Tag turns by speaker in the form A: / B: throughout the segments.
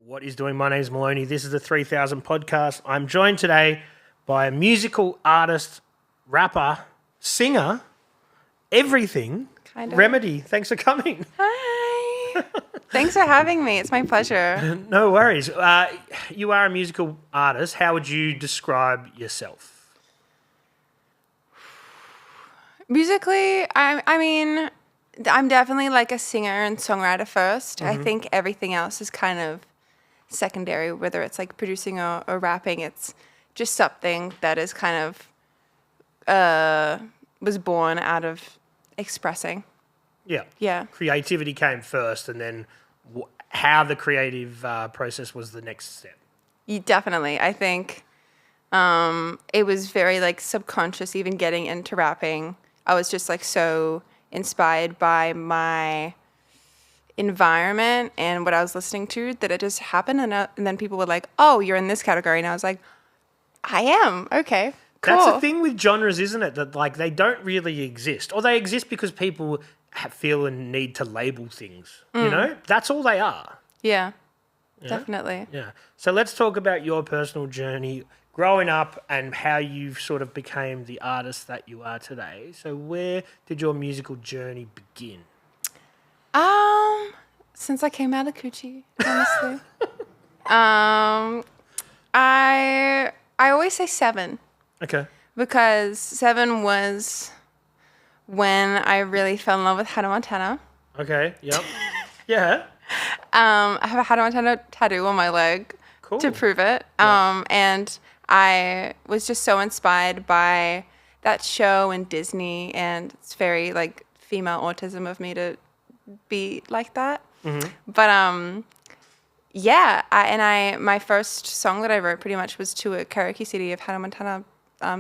A: What is doing? My name is Maloney. This is the 3000 podcast. I'm joined today by a musical artist, rapper, singer, everything.
B: Kind of.
A: R.em.edy. Thanks for coming.
B: Hi. Thanks for having me. It's my pleasure.
A: No worries. You are a musical artist. How would you describe yourself?
B: Musically, I'm definitely like a singer and songwriter first. I think everything else is kind of secondary, whether it's like producing or rapping. It's just something that is kind of was born out of expressing.
A: Yeah.
B: Yeah.
A: Creativity came first, and then how the creative process was the next step.
B: Definitely. I think it was very like subconscious even getting into rapping. I was just like so inspired by my environment and what I was listening to that it just happened. And then people were like, oh, you're in this category. And I was like, I am. Okay, cool.
A: That's the thing with genres, isn't it? That like they don't really exist, or they exist because people feel a need to label things. You know, that's all they are.
B: Yeah, definitely.
A: Yeah. So let's talk about your personal journey growing up and how you've sort of became the artist that you are today. So where did your musical journey begin?
B: Since I came out of Coochie, honestly. I always say 7
A: Okay.
B: because 7 was when I really fell in love with Hannah Montana.
A: Okay. Yep. Yeah.
B: I have a Hannah Montana tattoo on my leg to prove it. And I was just so inspired by that show and Disney, and it's very like female autism of me to be like that. But my first song that I wrote pretty much was to a karaoke CD of Hannah Montana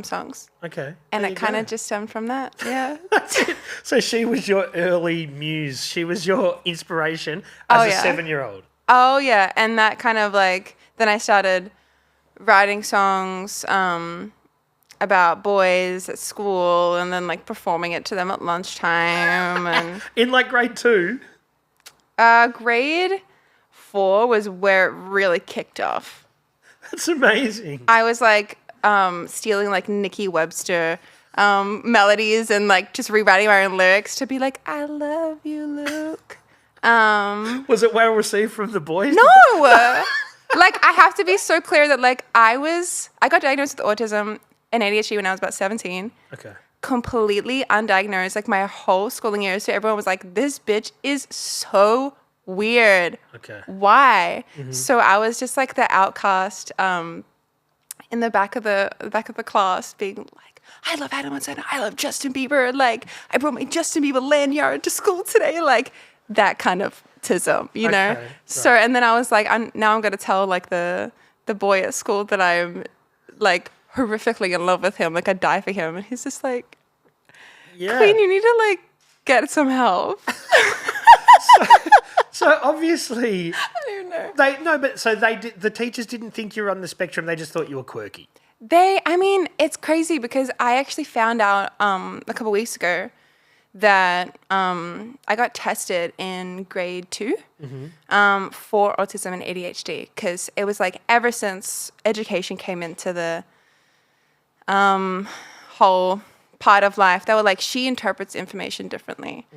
B: songs.
A: Okay.
B: And
A: there
B: it
A: you
B: kind
A: go.
B: of just stemmed from that. Yeah.
A: That's it. So she was your early muse. She was your inspiration as a 7-year-old.
B: Oh yeah. And that kind of like, then I started writing songs about boys at school and then like performing it to them at lunchtime. And
A: In like grade 2?
B: grade 4 was where it really kicked off.
A: That's amazing.
B: I was like stealing like Nikki Webster melodies and like just rewriting my own lyrics to be like, I love you, Luke.
A: Was it well received from the boys?
B: No! Like, I have to be so clear that like I got diagnosed with autism and ADHD when I was about 17.
A: Okay.
B: Completely undiagnosed, like my whole schooling years. So everyone was like, this bitch is so weird.
A: Okay.
B: Why? So I was just like the outcast in the back of the class being like, I love Hannah Montana, I love Justin Bieber, like I brought my Justin Bieber lanyard to school today, like that kind of tism, you know?
A: Okay,
B: So and then I was like, I'm gonna tell like the boy at school that I'm like horrifically in love with him, like I'd die for him, and he's just like,
A: Yeah.
B: Queen, you need to like get some help.
A: So obviously,
B: I don't know.
A: the teachers didn't think you were on the spectrum. They just thought you were quirky.
B: It's crazy because I actually found out a couple weeks ago that I got tested in grade 2 for autism and ADHD, because it was like ever since education came into the whole part of life, they were like, she interprets information differently.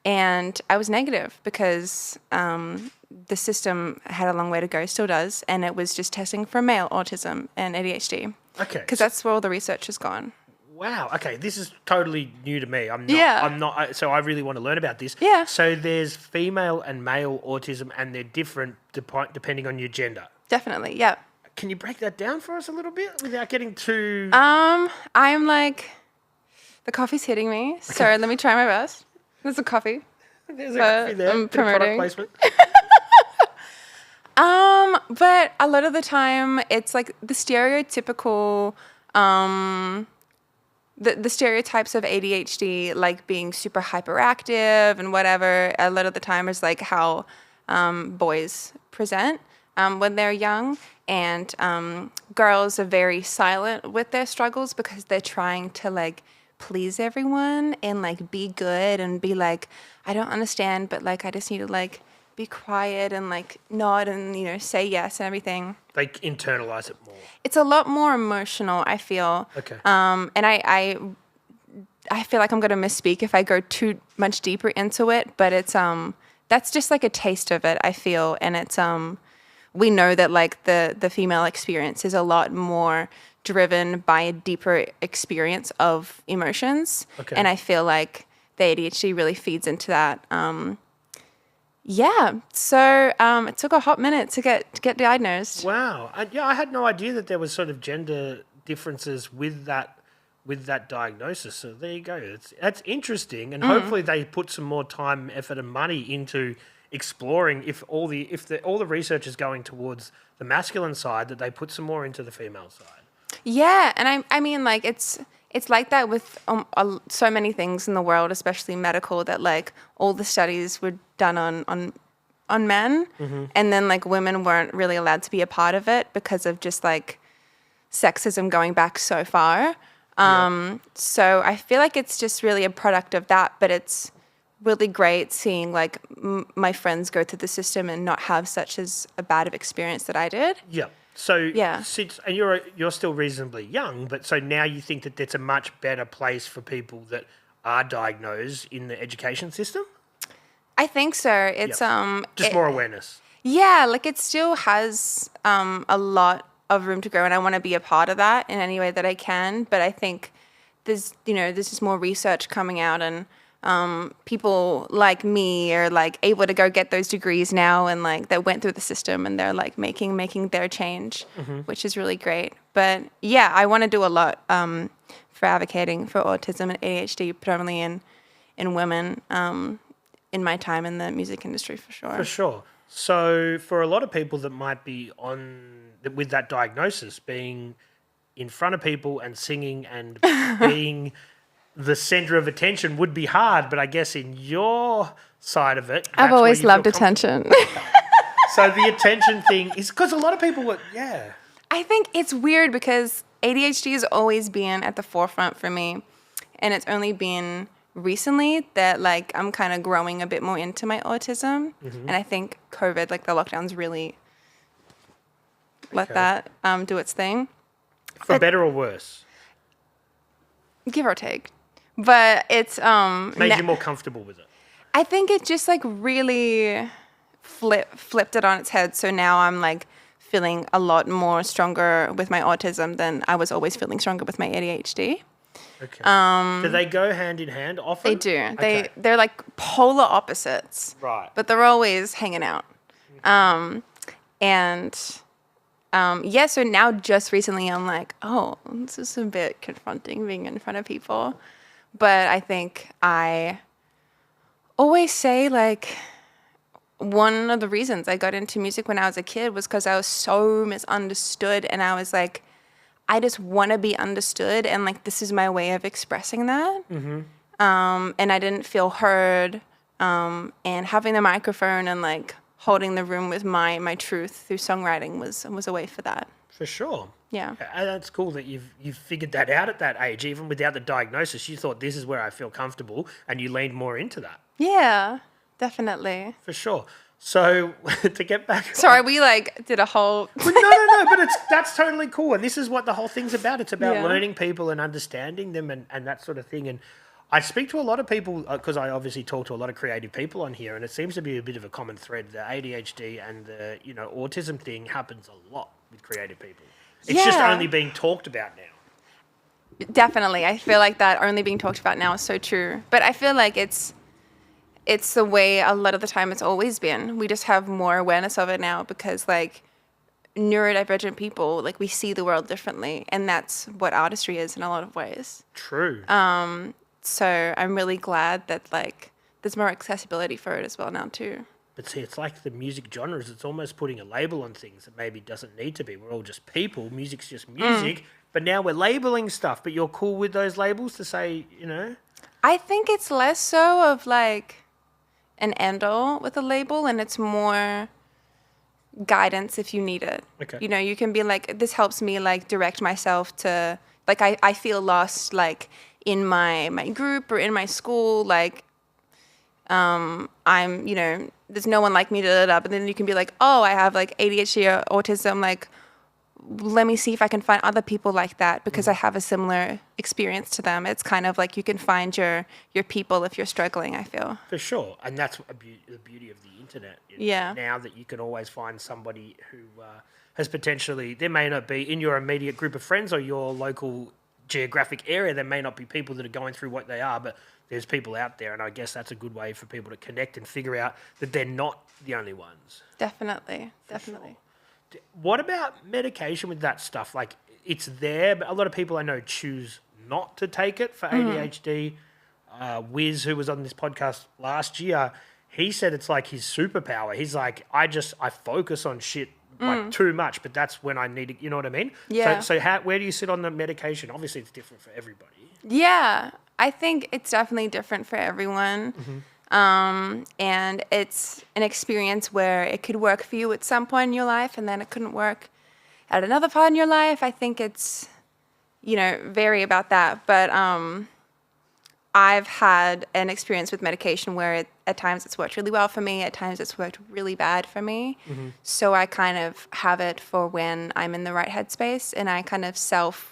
B: And I was negative because the system had a long way to go, still does, and it was just testing for male autism and ADHD.
A: Okay.
B: Because that's where all the research has gone.
A: Wow. Okay. This is totally new to me. So I really want to learn about this.
B: Yeah.
A: So there's female and male autism, and they're different depending on your gender.
B: Definitely, yeah.
A: Can you break that down for us a little bit without getting too...
B: I'm like, the coffe's hitting me, so let me try my best. There's a coffee.
A: There's a coffee there.
B: I'm
A: Bit of product
B: promoting.
A: placement.
B: But a lot of the time, it's like the stereotypical, the stereotypes of ADHD, like being super hyperactive and whatever, a lot of the time is like how boys present when they're young. And girls are very silent with their struggles because they're trying to like please everyone and like be good and be like, I don't understand, but like I just need to like be quiet and like nod and, you know, say yes and everything.
A: They internalize it more.
B: It's a lot more emotional, I feel.
A: Okay.
B: And I feel like I'm going to misspeak if I go too much deeper into it, but it's that's just like a taste of it, I feel. And it's we know that like the female experience is a lot more driven by a deeper experience of emotions.
A: Okay.
B: And I feel like the ADHD really feeds into that. Yeah. So it took a hot minute to get diagnosed.
A: Wow. I had no idea that there was sort of gender differences with that diagnosis. So there you go. That's interesting, and hopefully they put some more time, effort, and money into exploring if all the research is going towards the masculine side, that they put some more into the female side.
B: Yeah, and I mean like it's like that with so many things in the world, especially medical, that like all the studies were done on men, and then like women weren't really allowed to be a part of it because of just like sexism going back so far. So I feel like it's just really a product of that, but it's really great seeing like my friends go through the system and not have such as a bad of experience that I did.
A: Yeah. So
B: Yeah.
A: And you're still reasonably young, but so now you think that it's a much better place for people that are diagnosed in the education system?
B: I think so. It's
A: Just more awareness.
B: Yeah, like it still has a lot of room to grow, and I want to be a part of that in any way that I can. But I think there's just more research coming out, and people like me are like able to go get those degrees now, and like that went through the system, and they're like making their change, which is really great. But yeah, I want to do a lot for advocating for autism and ADHD, predominantly in women, in my time in the music industry, for sure.
A: For sure. So for a lot of people that might be with that diagnosis, being in front of people and singing and being the center of attention would be hard, but I guess in your side of it,
B: I've always loved attention.
A: So the attention thing is because a lot of people would, yeah.
B: I think it's weird because ADHD has always been at the forefront for me, and it's only been recently that like I'm kind of growing a bit more into my autism, and I think COVID, like the lockdowns, really let that do its thing.
A: For better or worse?
B: Give or take. But it's
A: Made you more comfortable with it.
B: I think it just like really flipped it on its head. So now I'm like feeling a lot more stronger with my autism than I was always feeling stronger with my ADHD.
A: Okay. Do they go hand in hand often?
B: They do.
A: Okay.
B: They're like polar opposites.
A: Right.
B: But they're always hanging out. So now just recently I'm like, oh, this is a bit confronting being in front of people. But I think I always say like one of the reasons I got into music when I was a kid was because I was so misunderstood, and I was like, I just want to be understood, and like this is my way of expressing that. And I didn't feel heard, and having the microphone and like holding the room with my truth through songwriting was a way for that.
A: For sure.
B: Yeah.
A: And that's cool that you've figured that out at that age. Even without the diagnosis, you thought this is where I feel comfortable, and you leaned more into that.
B: Yeah, definitely.
A: For sure. So to get back...
B: Sorry, we like did a whole...
A: No, but that's totally cool. And this is what the whole thing's about. It's about
B: Yeah.
A: learning people and understanding them and that sort of thing. And I speak to a lot of people, because I obviously talk to a lot of creative people on here, and it seems to be a bit of a common thread. The ADHD and the autism thing happens a lot with creative people. It's just
B: Yeah.
A: only being talked about now.
B: Definitely. I feel like that only being talked about now is so true. But I feel like it's the way a lot of the time it's always been. We just have more awareness of it now because like neurodivergent people, like we see the world differently, and that's what artistry is in a lot of ways.
A: True.
B: So I'm really glad that like there's more accessibility for it as well now too.
A: But see, it's like the music genres. It's almost putting a label on things that maybe doesn't need to be. We're all just people. Music's just music. But now we're labeling stuff. But you're cool with those labels to say,
B: I think it's less so of like an end-all with a label, and it's more guidance if you need it.
A: Okay.
B: You can be like, this helps me like direct myself to, like I feel lost like in my group or in my school, like I'm, there's no one like me, but then you can be like, oh, I have like ADHD or autism, like, let me see if I can find other people like that because I have a similar experience to them. It's kind of like you can find your people if you're struggling, I feel.
A: For sure. And that's the beauty of the internet.
B: Yeah.
A: Now that you can always find somebody who has potentially, there may not be in your immediate group of friends or your local geographic area, there may not be people that are going through what they are, but there's people out there. And I guess that's a good way for people to connect and figure out that they're not the only ones.
B: Definitely.
A: Sure. What about medication with that stuff? Like, it's there, but a lot of people I know choose not to take it for ADHD. Wiz, who was on this podcast last year, he said it's like his superpower. He's like, I focus on shit like too much, but that's when I need it. You know what I mean?
B: Yeah.
A: So where do you sit on the medication? Obviously, it's different for everybody.
B: Yeah, I think it's definitely different for everyone. And it's an experience where it could work for you at some point in your life and then it couldn't work at another part in your life. I think it's, vary about that. But I've had an experience with medication where at times it's worked really well for me. At times it's worked really bad for me. So I kind of have it for when I'm in the right headspace and I kind of self-dose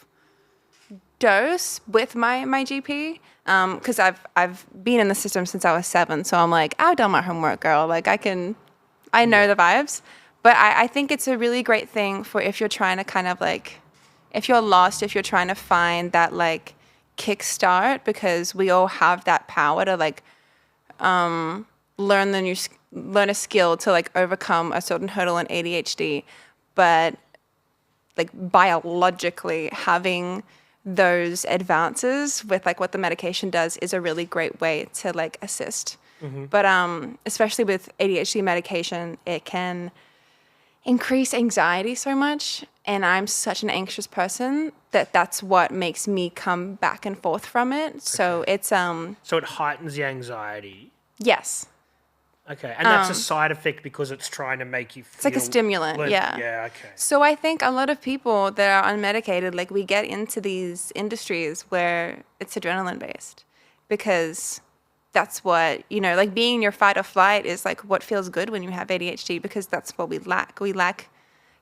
B: with my GP. Because I've been in the system since I was 7, so I'm like, I've done my homework, girl. Like I know the vibes. But I think it's a really great thing for if you're trying to kind of like, if you're lost, if you're trying to find that like kickstart, because we all have that power to like learn a skill to like overcome a certain hurdle in ADHD, but like biologically having those advances with like what the medication does is a really great way to like assist. But especially with ADHD medication, it can increase anxiety so much, and I'm such an anxious person that's what makes me come back and forth from it. So it's
A: So it heightens the anxiety.
B: yes.
A: Okay, and that's a side effect because it's trying to make you feel...
B: It's like a stimulant, yeah.
A: Yeah, okay.
B: So I think a lot of people that are unmedicated, like we get into these industries where it's adrenaline based because that's what, like being in your fight or flight is like what feels good when you have ADHD because that's what we lack. We lack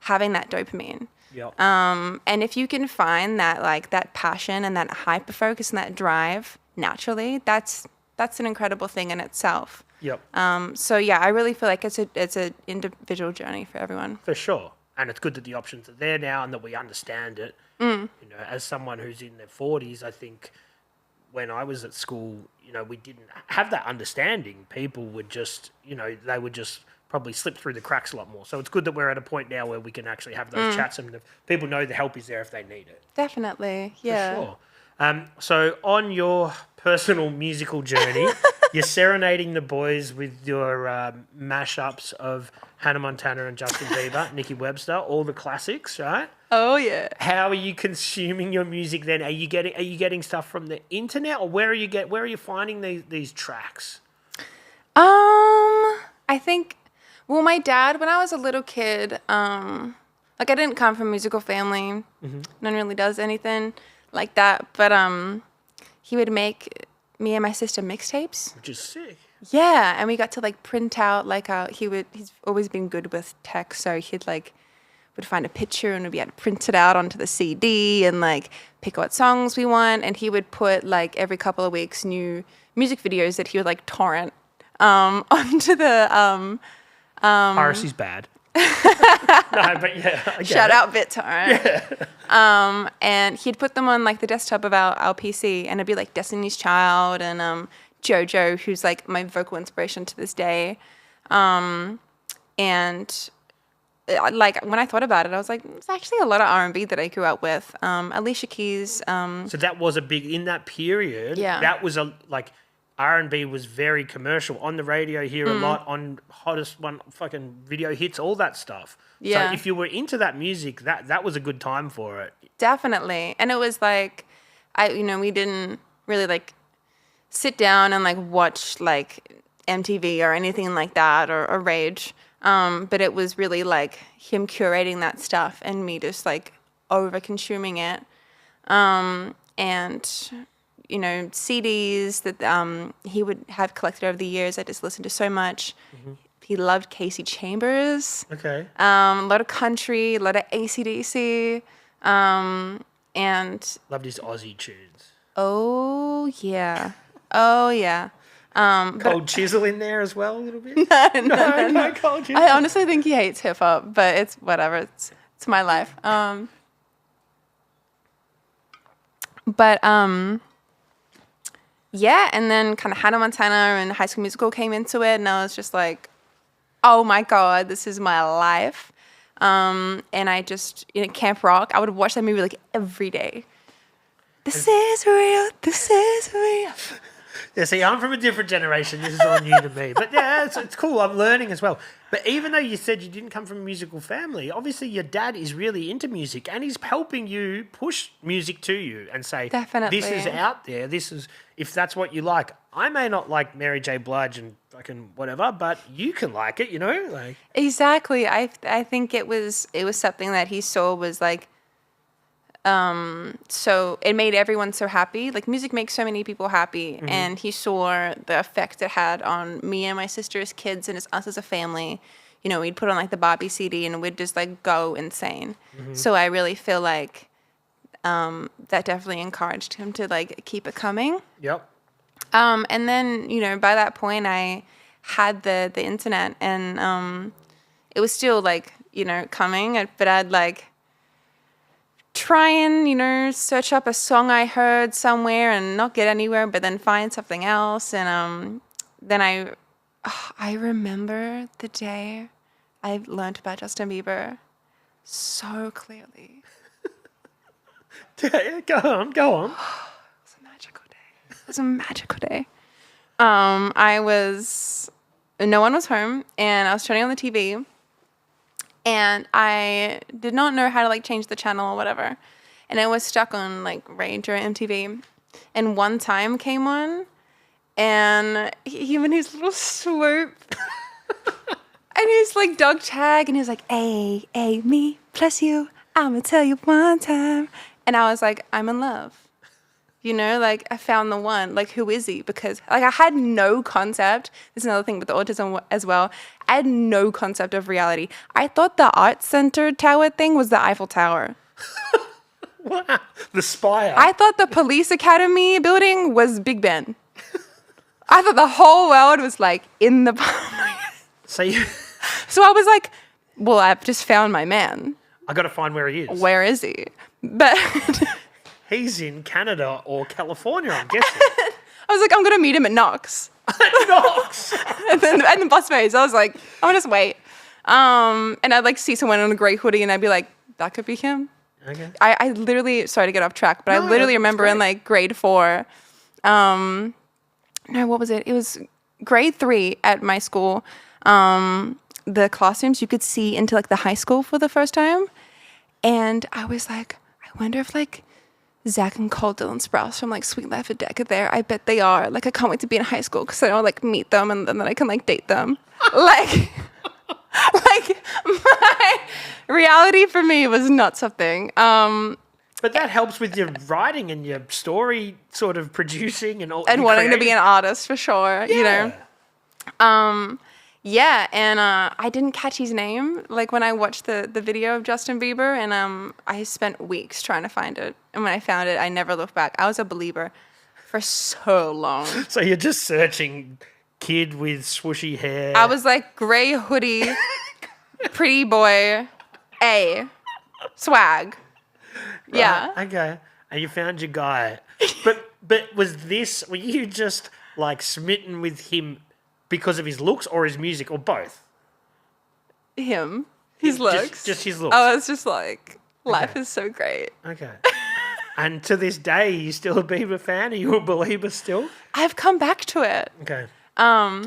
B: having that dopamine.
A: Yep.
B: And if you can find that like that passion and that hyper focus and that drive naturally, that's an incredible thing in itself.
A: Yep.
B: So yeah, I really feel like it's a individual journey for everyone.
A: For sure. And it's good that the options are there now and that we understand it. As someone who's in their 40s, I think when I was at school, we didn't have that understanding. People would just, they would just probably slip through the cracks a lot more. So it's good that we're at a point now where we can actually have those chats and people know the help is there if they need it.
B: Definitely, yeah.
A: For sure. So on your personal musical journey, you're serenading the boys with your mashups of Hannah Montana and Justin Bieber, Nikki Webster, all the classics, right?
B: Oh yeah.
A: How are you consuming your music then? Are you getting stuff from the internet, or where are you finding these tracks?
B: I think, well, my dad, when I was a little kid, like I didn't come from a musical family. No one really does anything like that, but he would make me and my sister mixtapes,
A: Which is sick.
B: yeah, and we got to like print out like he's always been good with tech, so he'd like would find a picture and we'd be able to print it out onto the CD and like pick what songs we want, and he would put like every couple of weeks new music videos that he would like torrent onto the
A: Piracy's bad. No, but yeah. I get
B: shout
A: it.
B: out BitTorrent. Yeah. And he'd put them on like the desktop of our PC, and it'd be like Destiny's Child and JoJo, who's like my vocal inspiration to this day. And like when I thought about it, I was like, it's actually a lot of R&B that I grew up with. Alicia Keys.
A: So that was a big in that period.
B: Yeah.
A: That was R&B was very commercial on the radio here a lot, on hottest one fucking video hits, all that stuff.
B: Yeah.
A: So if you were into that music, that was a good time for it.
B: Definitely. And it was like, we didn't really like sit down and like watch like MTV or anything like that or Rage. But it was really like him curating that stuff and me just like over consuming it. And you know, CDs that he would have collected over the years. I just listened to so much. He loved Casey Chambers.
A: Okay.
B: A lot of country, a lot of AC/DC, and
A: Loved his Aussie tunes.
B: oh yeah.
A: Cold Chisel in there as well a little bit?
B: No.
A: Cold Chisel.
B: I honestly think he hates hip hop, but it's whatever. It's my life. Yeah, and then kind of Hannah Montana and High School Musical came into it, and I was just like, oh my God, this is my life. And I just, Camp Rock, I would watch that movie like every day. This is real. This is real.
A: Yeah, see, I'm from a different generation. This is all new to me. But yeah, it's cool. I'm learning as well. But even though you said you didn't come from a musical family, obviously your dad is really into music and he's helping you push music to you and say,
B: Definitely.
A: this is out there. This is, if that's what you like. I may not like Mary J. Blige and fucking whatever, but you can like it, like.
B: Exactly. I think it was something that he saw was like, so it made everyone so happy. Like music makes so many people happy, and he saw the effect it had on me and my sister's kids and us as a family. We'd put on like the Barbie CD and we'd just like go insane. So I really feel like that definitely encouraged him to like keep it coming.
A: Yep.
B: And then by that point I had the internet, and it was still like coming, but I'd like try and search up a song I heard somewhere and not get anywhere, but then find something else. And then I remember the day I learned about Justin Bieber so clearly.
A: Go on.
B: It was a magical day. No one was home, and I was turning on the TV. And I did not know how to like change the channel or whatever. And I was stuck on like Rage or MTV. And One Time came on, and he went his little swoop. And he's like dog tag, and he was like, A, me plus you, I'ma tell you one time. And I was like, I'm in love. Like I found the one. Like, who is he? Because like I had no concept. This is another thing with the autism as well. I had no concept of reality. I thought the art center tower thing was the Eiffel Tower.
A: Wow. The spire.
B: I thought the police academy building was Big Ben. I thought the whole world was like in the palm of my hand. So I was like, well, I've just found my man.
A: I got to find where he is.
B: Where is he? But
A: he's in Canada or California, I'm guessing.
B: I was like, I'm going to meet him at Knox.
A: Knox!
B: and the bus phase, I was like, I'm going to just wait. And I'd like see someone in a grey hoodie, and I'd be like, that could be him.
A: Okay.
B: I literally, sorry to get off track, but I literally remember in like grade 4, no, what was it? It was grade 3 at my school. The classrooms, you could see into like the high school for the first time. And I was like, I wonder if like Zach and Cole Dylan Sprouse from like Sweet Life of Deck are there. I bet they are. Like, I can't wait to be in high school because I will like meet them, and then I can like date them. like my reality for me was not something.
A: But that helps with your writing and your story sort of producing and all.
B: And wanting to be an artist for sure,
A: Yeah.
B: Yeah, and I didn't catch his name like when I watched the video of Justin Bieber, and I spent weeks trying to find it. And when I found it, I never looked back. I was a believer for so long.
A: So you're just searching kid with swooshy hair.
B: I was like gray hoodie, pretty boy, swag.
A: Right,
B: Yeah.
A: Okay. And you found your guy. But were you just like smitten with him because of his looks or his music or both?
B: Him. His looks.
A: Just his looks.
B: I was just like, life is so great.
A: Okay. And to this day, are you still a Bieber fan? Are you a believer still?
B: I've come back to it.
A: Okay.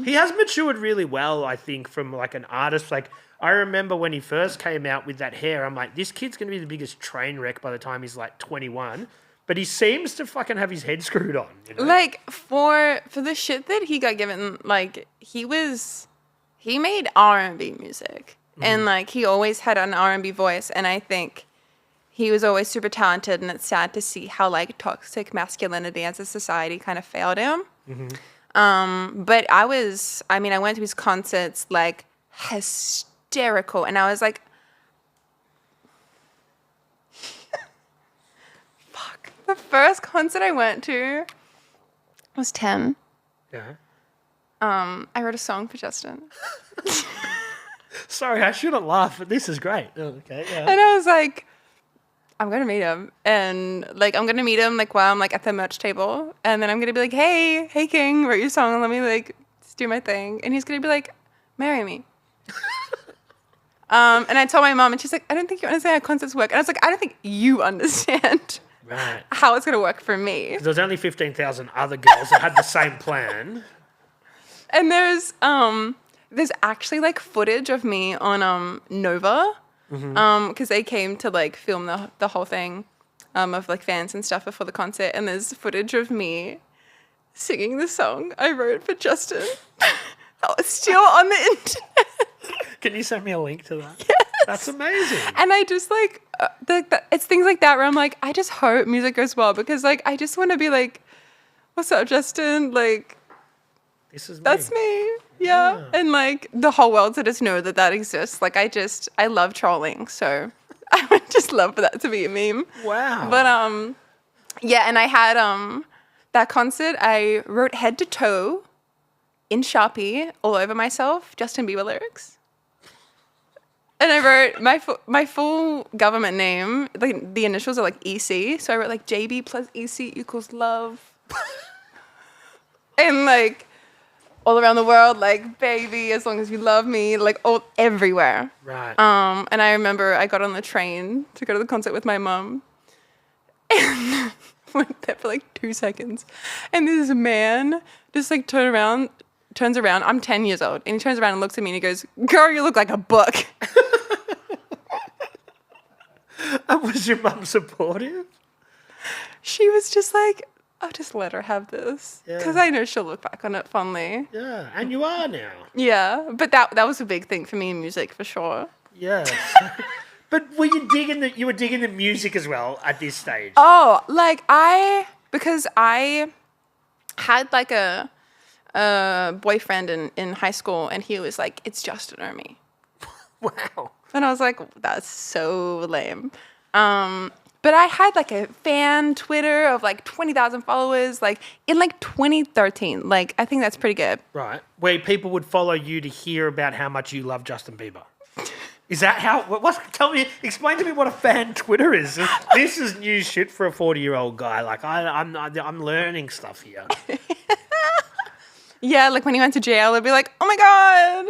A: He has matured really well, I think, from like an artist. Like, I remember when he first came out with that hair, I'm like, this kid's going to be the biggest train wreck by the time he's like 21. But he seems to fucking have his head screwed on.
B: Like, for the shit that he got given, like, he made R&B music. And, like, he always had an R&B voice. And I think he was always super talented, and it's sad to see how like toxic masculinity as a society kind of failed him. But I went to his concerts like hysterical, and I was like, fuck. The first concert I went to was 10.
A: Yeah.
B: I wrote a song for Justin.
A: Sorry, I shouldn't laugh, but this is great. Oh, okay, yeah.
B: And I was like, I'm going to meet him. And like, I'm going to meet him like while I'm like at the merch table. And then I'm going to be like, hey, King, wrote your song. Let me like just do my thing. And he's going to be like, marry me. And I told my mom, and she's like, I don't think you understand how concerts work. And I was like, I don't think you understand how it's going to work for me.
A: There's only 15,000 other girls that had the same plan.
B: And there's actually like footage of me on Nova, because they came to like film the whole thing of like fans and stuff before the concert, and there's footage of me singing the song I wrote for Justin. That was still on the internet.
A: Can you send me a link to that?
B: Yes.
A: That's amazing.
B: And I just like it's things like that where I'm like, I just hope music goes well, because like I just want to be like, what's up, Justin? Like,
A: this is me.
B: That's me. Yeah. And like the whole world to just know that exists. Like I love trolling. So I would just love for that to be a meme.
A: Wow.
B: But yeah, and I had that concert, I wrote head to toe in Sharpie all over myself, Justin Bieber lyrics. And I wrote my full government name, like the initials are like EC. So I wrote like JB plus EC equals love. And like all around the world, like, baby, as long as you love me, like, everywhere.
A: Right.
B: And I remember I got on the train to go to the concert with my mum, and went there for, like, 2 seconds. And this man just, like, turns around. I'm 10 years old. And he turns around and looks at me and he goes, girl, you look like a book.
A: And was your mum supportive?
B: She was just like, I'll just let her have this, because I know she'll look back on it fondly.
A: Yeah, and you are now.
B: Yeah, but that was a big thing for me in music, for sure.
A: Yeah. But were you digging the music as well at this stage?
B: Oh, like because I had like a boyfriend in high school, and he was like, it's Justin R.em.edy.
A: Wow.
B: And I was like, that's so lame. But I had like a fan Twitter of like 20,000 followers, like in like 2013. Like, I think that's pretty good.
A: Right. Where people would follow you to hear about how much you love Justin Bieber. Is that how? Explain to me what a fan Twitter is. This is new shit for a 40-year-old guy. Like, I'm learning stuff here.
B: Yeah, like when he went to jail, they'd be like, oh my God,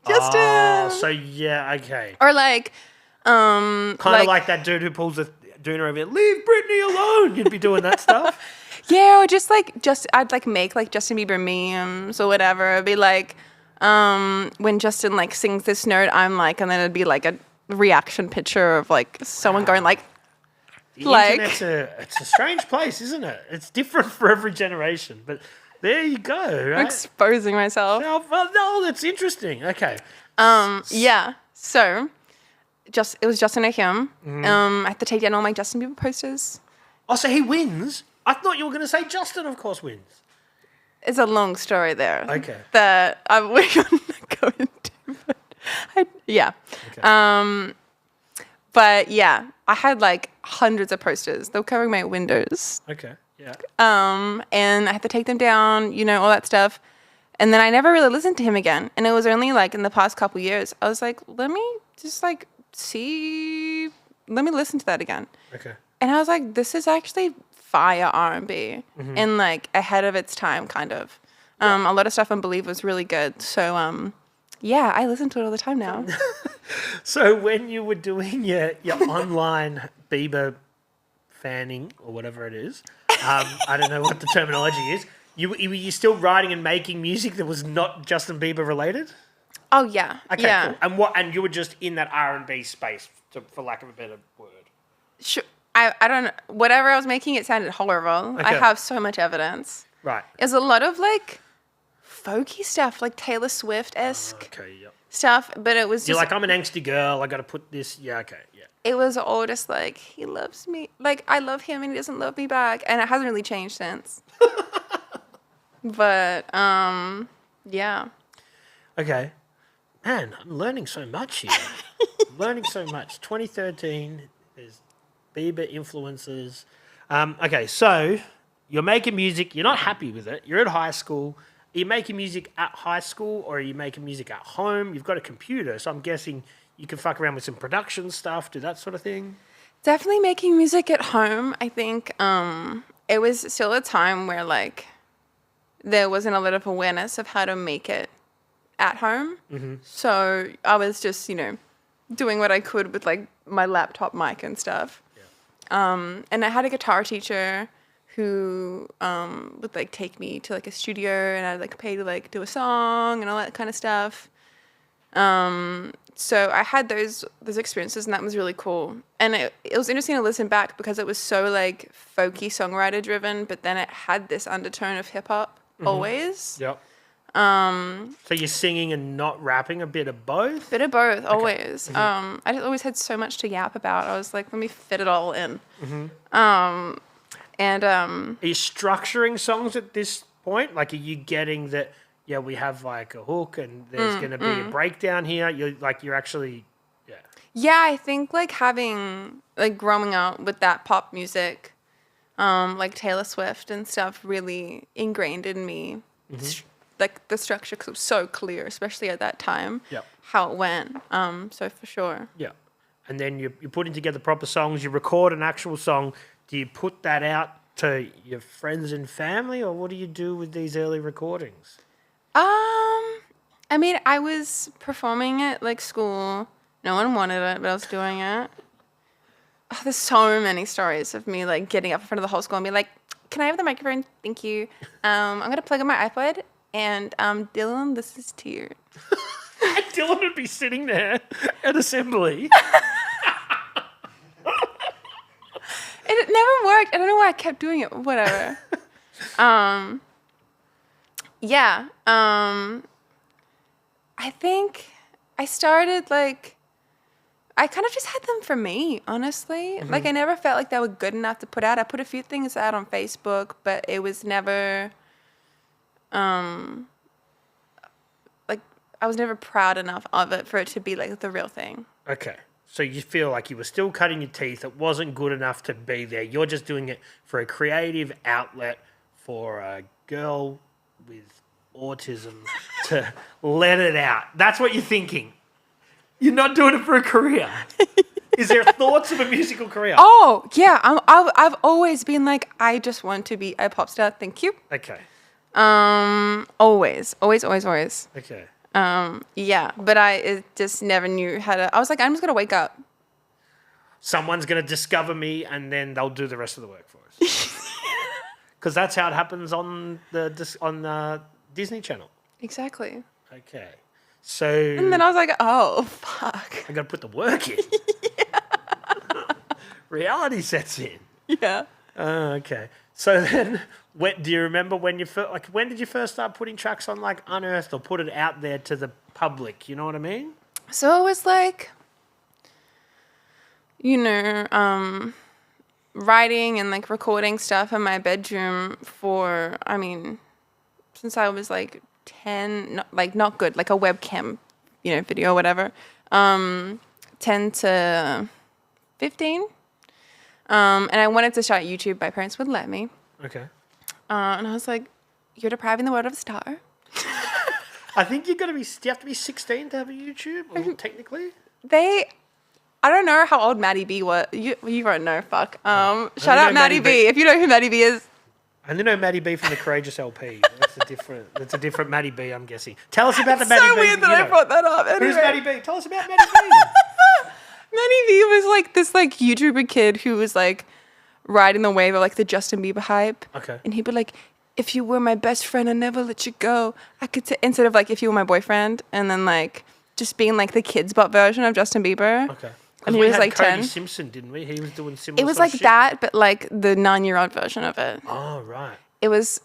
B: Justin.
A: Oh, so yeah, okay.
B: Or like,
A: kind of like that dude who pulls the doona over here, leave Britney alone. You'd be doing that stuff.
B: Yeah, or I'd like make like Justin Bieber memes or whatever. It'd be like, when Justin like sings this note, I'm like, and then it'd be like a reaction picture of like someone going like,
A: the internet's it's a strange place, isn't it? It's different for every generation, but there you go. Right?
B: Exposing myself.
A: No, that's interesting. Okay.
B: Yeah. So, it was Justin and him. I had to take down all my Justin Bieber posters.
A: Oh, so he wins? I thought you were going to say Justin, of course, wins.
B: It's a long story there.
A: Okay.
B: That I wouldn't go into. But yeah. Okay. But yeah, I had like hundreds of posters. They were covering my windows.
A: Okay. Yeah.
B: And I had to take them down, all that stuff. And then I never really listened to him again. And it was only like in the past couple years, I was like, let me just like let me listen to that again. Okay. And I was like, this is actually fire R&B and like ahead of its time, kind of. A lot of stuff on Believe was really good. So, yeah, I listen to it all the time now.
A: So when you were doing your online Bieber fanning or whatever it is, I don't know what the terminology is, were you still writing and making music that was not Justin Bieber related?
B: Oh, yeah.
A: Okay,
B: yeah.
A: Cool. And you were just in that R&B space, for lack of a better word.
B: Sure. I don't know. Whatever I was making, it sounded horrible. Okay. I have so much evidence.
A: Right.
B: It was a lot of, like, folky stuff, like Taylor Swift-esque
A: Okay, yep.
B: stuff. But it was
A: You're
B: just,
A: like, I'm an angsty girl. I got to put this. Yeah, okay, yeah.
B: it was all just like, he loves me. Like, I love him and he doesn't love me back. And it hasn't really changed since. But, yeah.
A: Okay. Man, I'm learning so much here. Learning so much. 2013, there's Bieber influences. Okay, so you're making music. You're not happy with it. You're at high school. Are you making music at high school or are you making music at home? You've got a computer, so I'm guessing you can fuck around with some production stuff, do that sort of thing.
B: Definitely making music at home. I think it was still a time where, like, there wasn't a lot of awareness of how to make it at home. Mm-hmm. So I was just, doing what I could with, like, my laptop mic and stuff. Yeah. And I had a guitar teacher who would, like, take me to, like, a studio and I'd, like, pay to, like, do a song and all that kind of stuff. So I had those experiences and that was really cool. And it was interesting to listen back because it was so, like, folky songwriter driven, but then it had this undertone of hip hop always.
A: Yep. So you're singing and not rapping, a bit of both?
B: Bit of both, always. Mm-hmm. I just always had so much to yap about. I was like, let me fit it all in. Mm-hmm. Are
A: you structuring songs at this point? Like, are you getting that, yeah, we have like a hook and there's going to be a breakdown here? You're actually, yeah.
B: Yeah, I think like having, like growing up with that pop music, like Taylor Swift and stuff really ingrained in me. Mm-hmm. Like the structure was so clear, especially at that time, how it went. So for sure.
A: Yeah. And then you're putting together proper songs. You record an actual song. Do you put that out to your friends and family, or what do you do with these early recordings?
B: I mean, I was performing at like school. No one wanted it, but I was doing it. Oh, there's so many stories of me like getting up in front of the whole school and be like, "Can I have the microphone? Thank you. I'm gonna plug in my iPod." And Dylan, this is to you.
A: Dylan would be sitting there at assembly.
B: And it never worked. I don't know why I kept doing it. Whatever. Yeah. I think I started like, I kind of just had them for me, honestly. Mm-hmm. Like I never felt like they were good enough to put out. I put a few things out on Facebook, but it was never... like I was never proud enough of it for it to be like the real thing.
A: Okay. So you feel like you were still cutting your teeth. It wasn't good enough to be there. You're just doing it for a creative outlet for a girl with autism to let it out. That's what you're thinking. You're not doing it for a career. Is there thoughts of a musical career?
B: Oh, yeah. I've always been like, I just want to be a pop star. Thank you.
A: Okay.
B: Always.
A: Okay.
B: Yeah, but I just never knew how to. I was like, I'm just gonna wake up.
A: Someone's gonna discover me, and then they'll do the rest of the work for us. Because that's how it happens on the Disney Channel.
B: Exactly.
A: Okay. So.
B: And then I was like, oh fuck.
A: I gotta put the work in. Reality sets in.
B: Yeah.
A: Okay. So then, do you remember when when did you first start putting tracks on like Unearthed or put it out there to the public? You know what I mean?
B: So it was like, writing and like recording stuff in my bedroom for, since I was like 10, not good, like a webcam, video or whatever, 10 to 15. And I wanted to start YouTube. My parents would let me.
A: Okay.
B: And I was like, you're depriving the world of a star.
A: I think you have to be 16 to have a YouTube, technically.
B: I don't know how old Maddie B was. You won't know, fuck. Shout out Maddie B. If you know who Maddie B is.
A: I only know Maddie B from the Courageous LP. That's a different Maddie B, I'm guessing. Tell us about the Maddie B.
B: It's so weird that I brought that up. Anyway.
A: Who's Maddie B? Tell us about Maddie B.
B: Maddie B was like this like YouTuber kid who was like riding the wave of like the Justin Bieber hype.
A: Okay.
B: And he'd be like, if you were my best friend, I'd never let you go. I could instead of like if you were my boyfriend, and then like just being like the Kids Bop version of Justin Bieber.
A: Okay.
B: And he was like
A: Cody
B: 10.
A: Simpson, didn't we? He was doing similar.
B: It was like
A: shit.
B: that, but like the 9-year-old version of it.
A: Oh right.
B: It was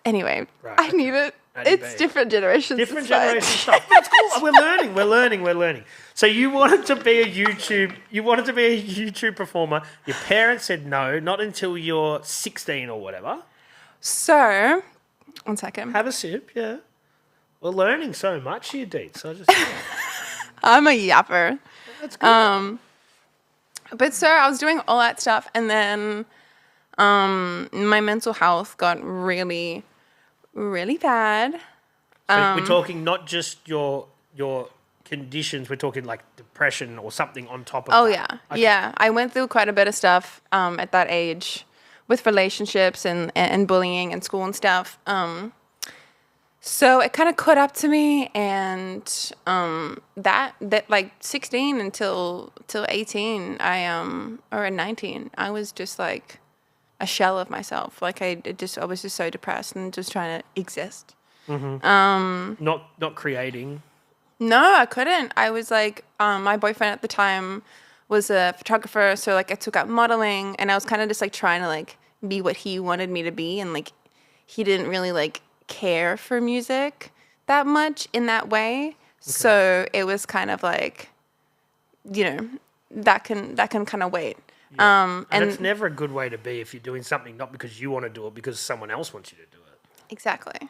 B: anyway.
A: Right,
B: I need it. It's different generations.
A: Different generation stuff. But it's cool. We're learning. So you wanted to be a YouTube performer. Your parents said no, not until you're 16 or whatever.
B: So, 1 second.
A: Have a sip, yeah. We're learning so much here, Deet. So
B: I'm a yapper.
A: That's good.
B: But so I was doing all that stuff, and then my mental health got really, really bad.
A: So we're talking not just your conditions, we're talking like depression or something on top of that.
B: Oh, yeah. Okay. Yeah. I went through quite a bit of stuff at that age with relationships and bullying and school and stuff. So it kind of caught up to me, and that like 16 until 18, or 19, I was just like a shell of myself. Like I was just so depressed and just trying to exist.
A: Mm-hmm. Not creating.
B: No, I couldn't. I was like, my boyfriend at the time was a photographer, so like I took up modeling, and I was kind of just like trying to like be what he wanted me to be, and like he didn't really like care for music that much in that way. Okay. So it was kind of like, that can kind of wait.
A: Yeah. And it's never a good way to be if you're doing something not because you want to do it, because someone else wants you to do it.
B: Exactly.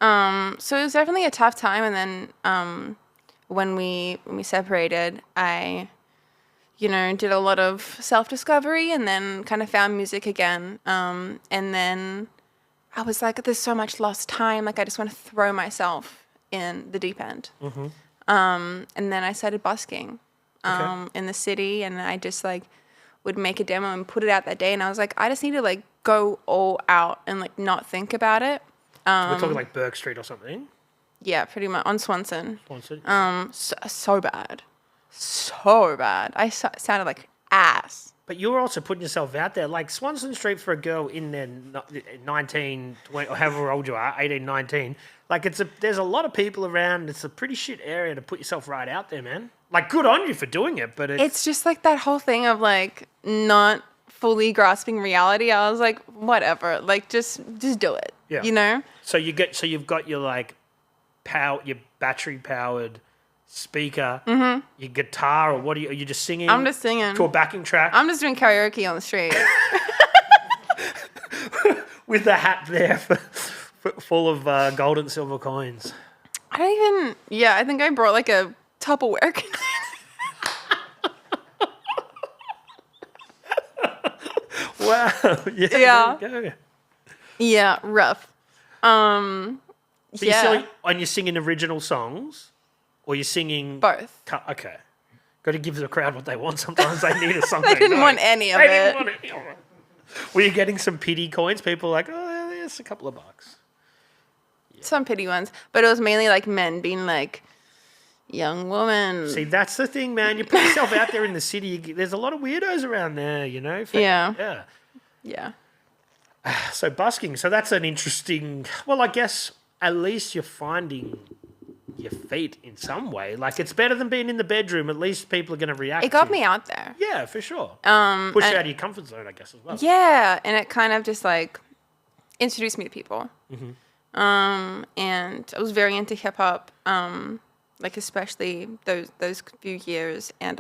B: So it was definitely a tough time, and then when we separated, I did a lot of self-discovery, and then kind of found music again, and then I was like, there's so much lost time. Like, I just want to throw myself in the deep end. Mm-hmm. And then I started busking in the city, and I just, like, would make a demo and put it out that day. And I was like, I just need to, like, go all out and, like, not think about it.
A: We're talking, like, Burke Street or something?
B: Yeah, pretty much. On Swanson. So bad. So bad. I sounded like ass.
A: But you were also putting yourself out there. Like Swanson Street for a girl in their 19, 20, or however old you are, 18, 19. Like there's a lot of people around. It's a pretty shit area to put yourself right out there, man. Like good on you for doing it, but
B: it's just like that whole thing of like not fully grasping reality. I was like, whatever. Like just do it. Yeah.
A: So you've got your like your battery powered speaker, your guitar, or what are you just singing?
B: I'm just singing
A: to a backing track.
B: I'm just doing karaoke on the street
A: with the hat there full of gold and silver coins.
B: I think I brought like a Tupperware container.
A: Wow. Yeah. There you go.
B: Yeah, rough.
A: And you're singing original songs? Or you're singing...
B: Both.
A: Okay. Got to give the crowd what they want. Sometimes they need a song.
B: They didn't want any of it.
A: Were you getting some pity coins? People were like, oh, there's a couple of bucks.
B: Yeah. Some pity ones. But it was mainly like men being like, young woman.
A: See, that's the thing, man. You put yourself out there in the city. There's a lot of weirdos around there,
B: Yeah.
A: So busking. So that's an interesting... Well, I guess at least you're finding... your feet in some way. Like it's better than being in the bedroom. At least people are going to react.
B: It got me out there.
A: Yeah, for sure. Push you out of your comfort zone, I guess, as well.
B: Yeah, and it kind of just like introduced me to people. Mm-hmm. And I was very into hip hop, like especially those few years. And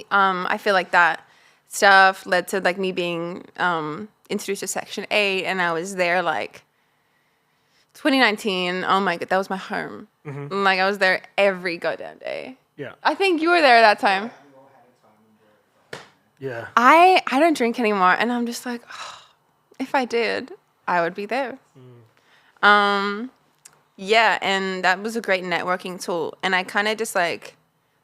B: I feel like that stuff led to like me being introduced to Section 8, and I was there like 2019, oh my God, that was my home. Mm-hmm. Like, I was there every goddamn day.
A: Yeah.
B: I think you were there at that time.
A: Yeah.
B: I don't drink anymore, and I'm just like, oh, if I did, I would be there. Yeah, and that was a great networking tool. And I kind of just like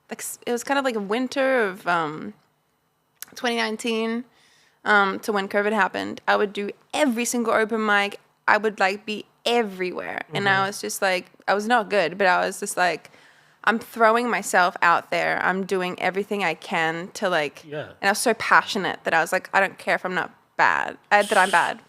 B: it was kind of like a winter of 2019 to when COVID happened. I would do every single open mic. I would like be everywhere. Mm-hmm. And I was just like, I was not good, but I was just like, I'm throwing myself out there. I'm doing everything I can to like, and I was so passionate that I was like, I don't care if I'm not bad, that I'm bad.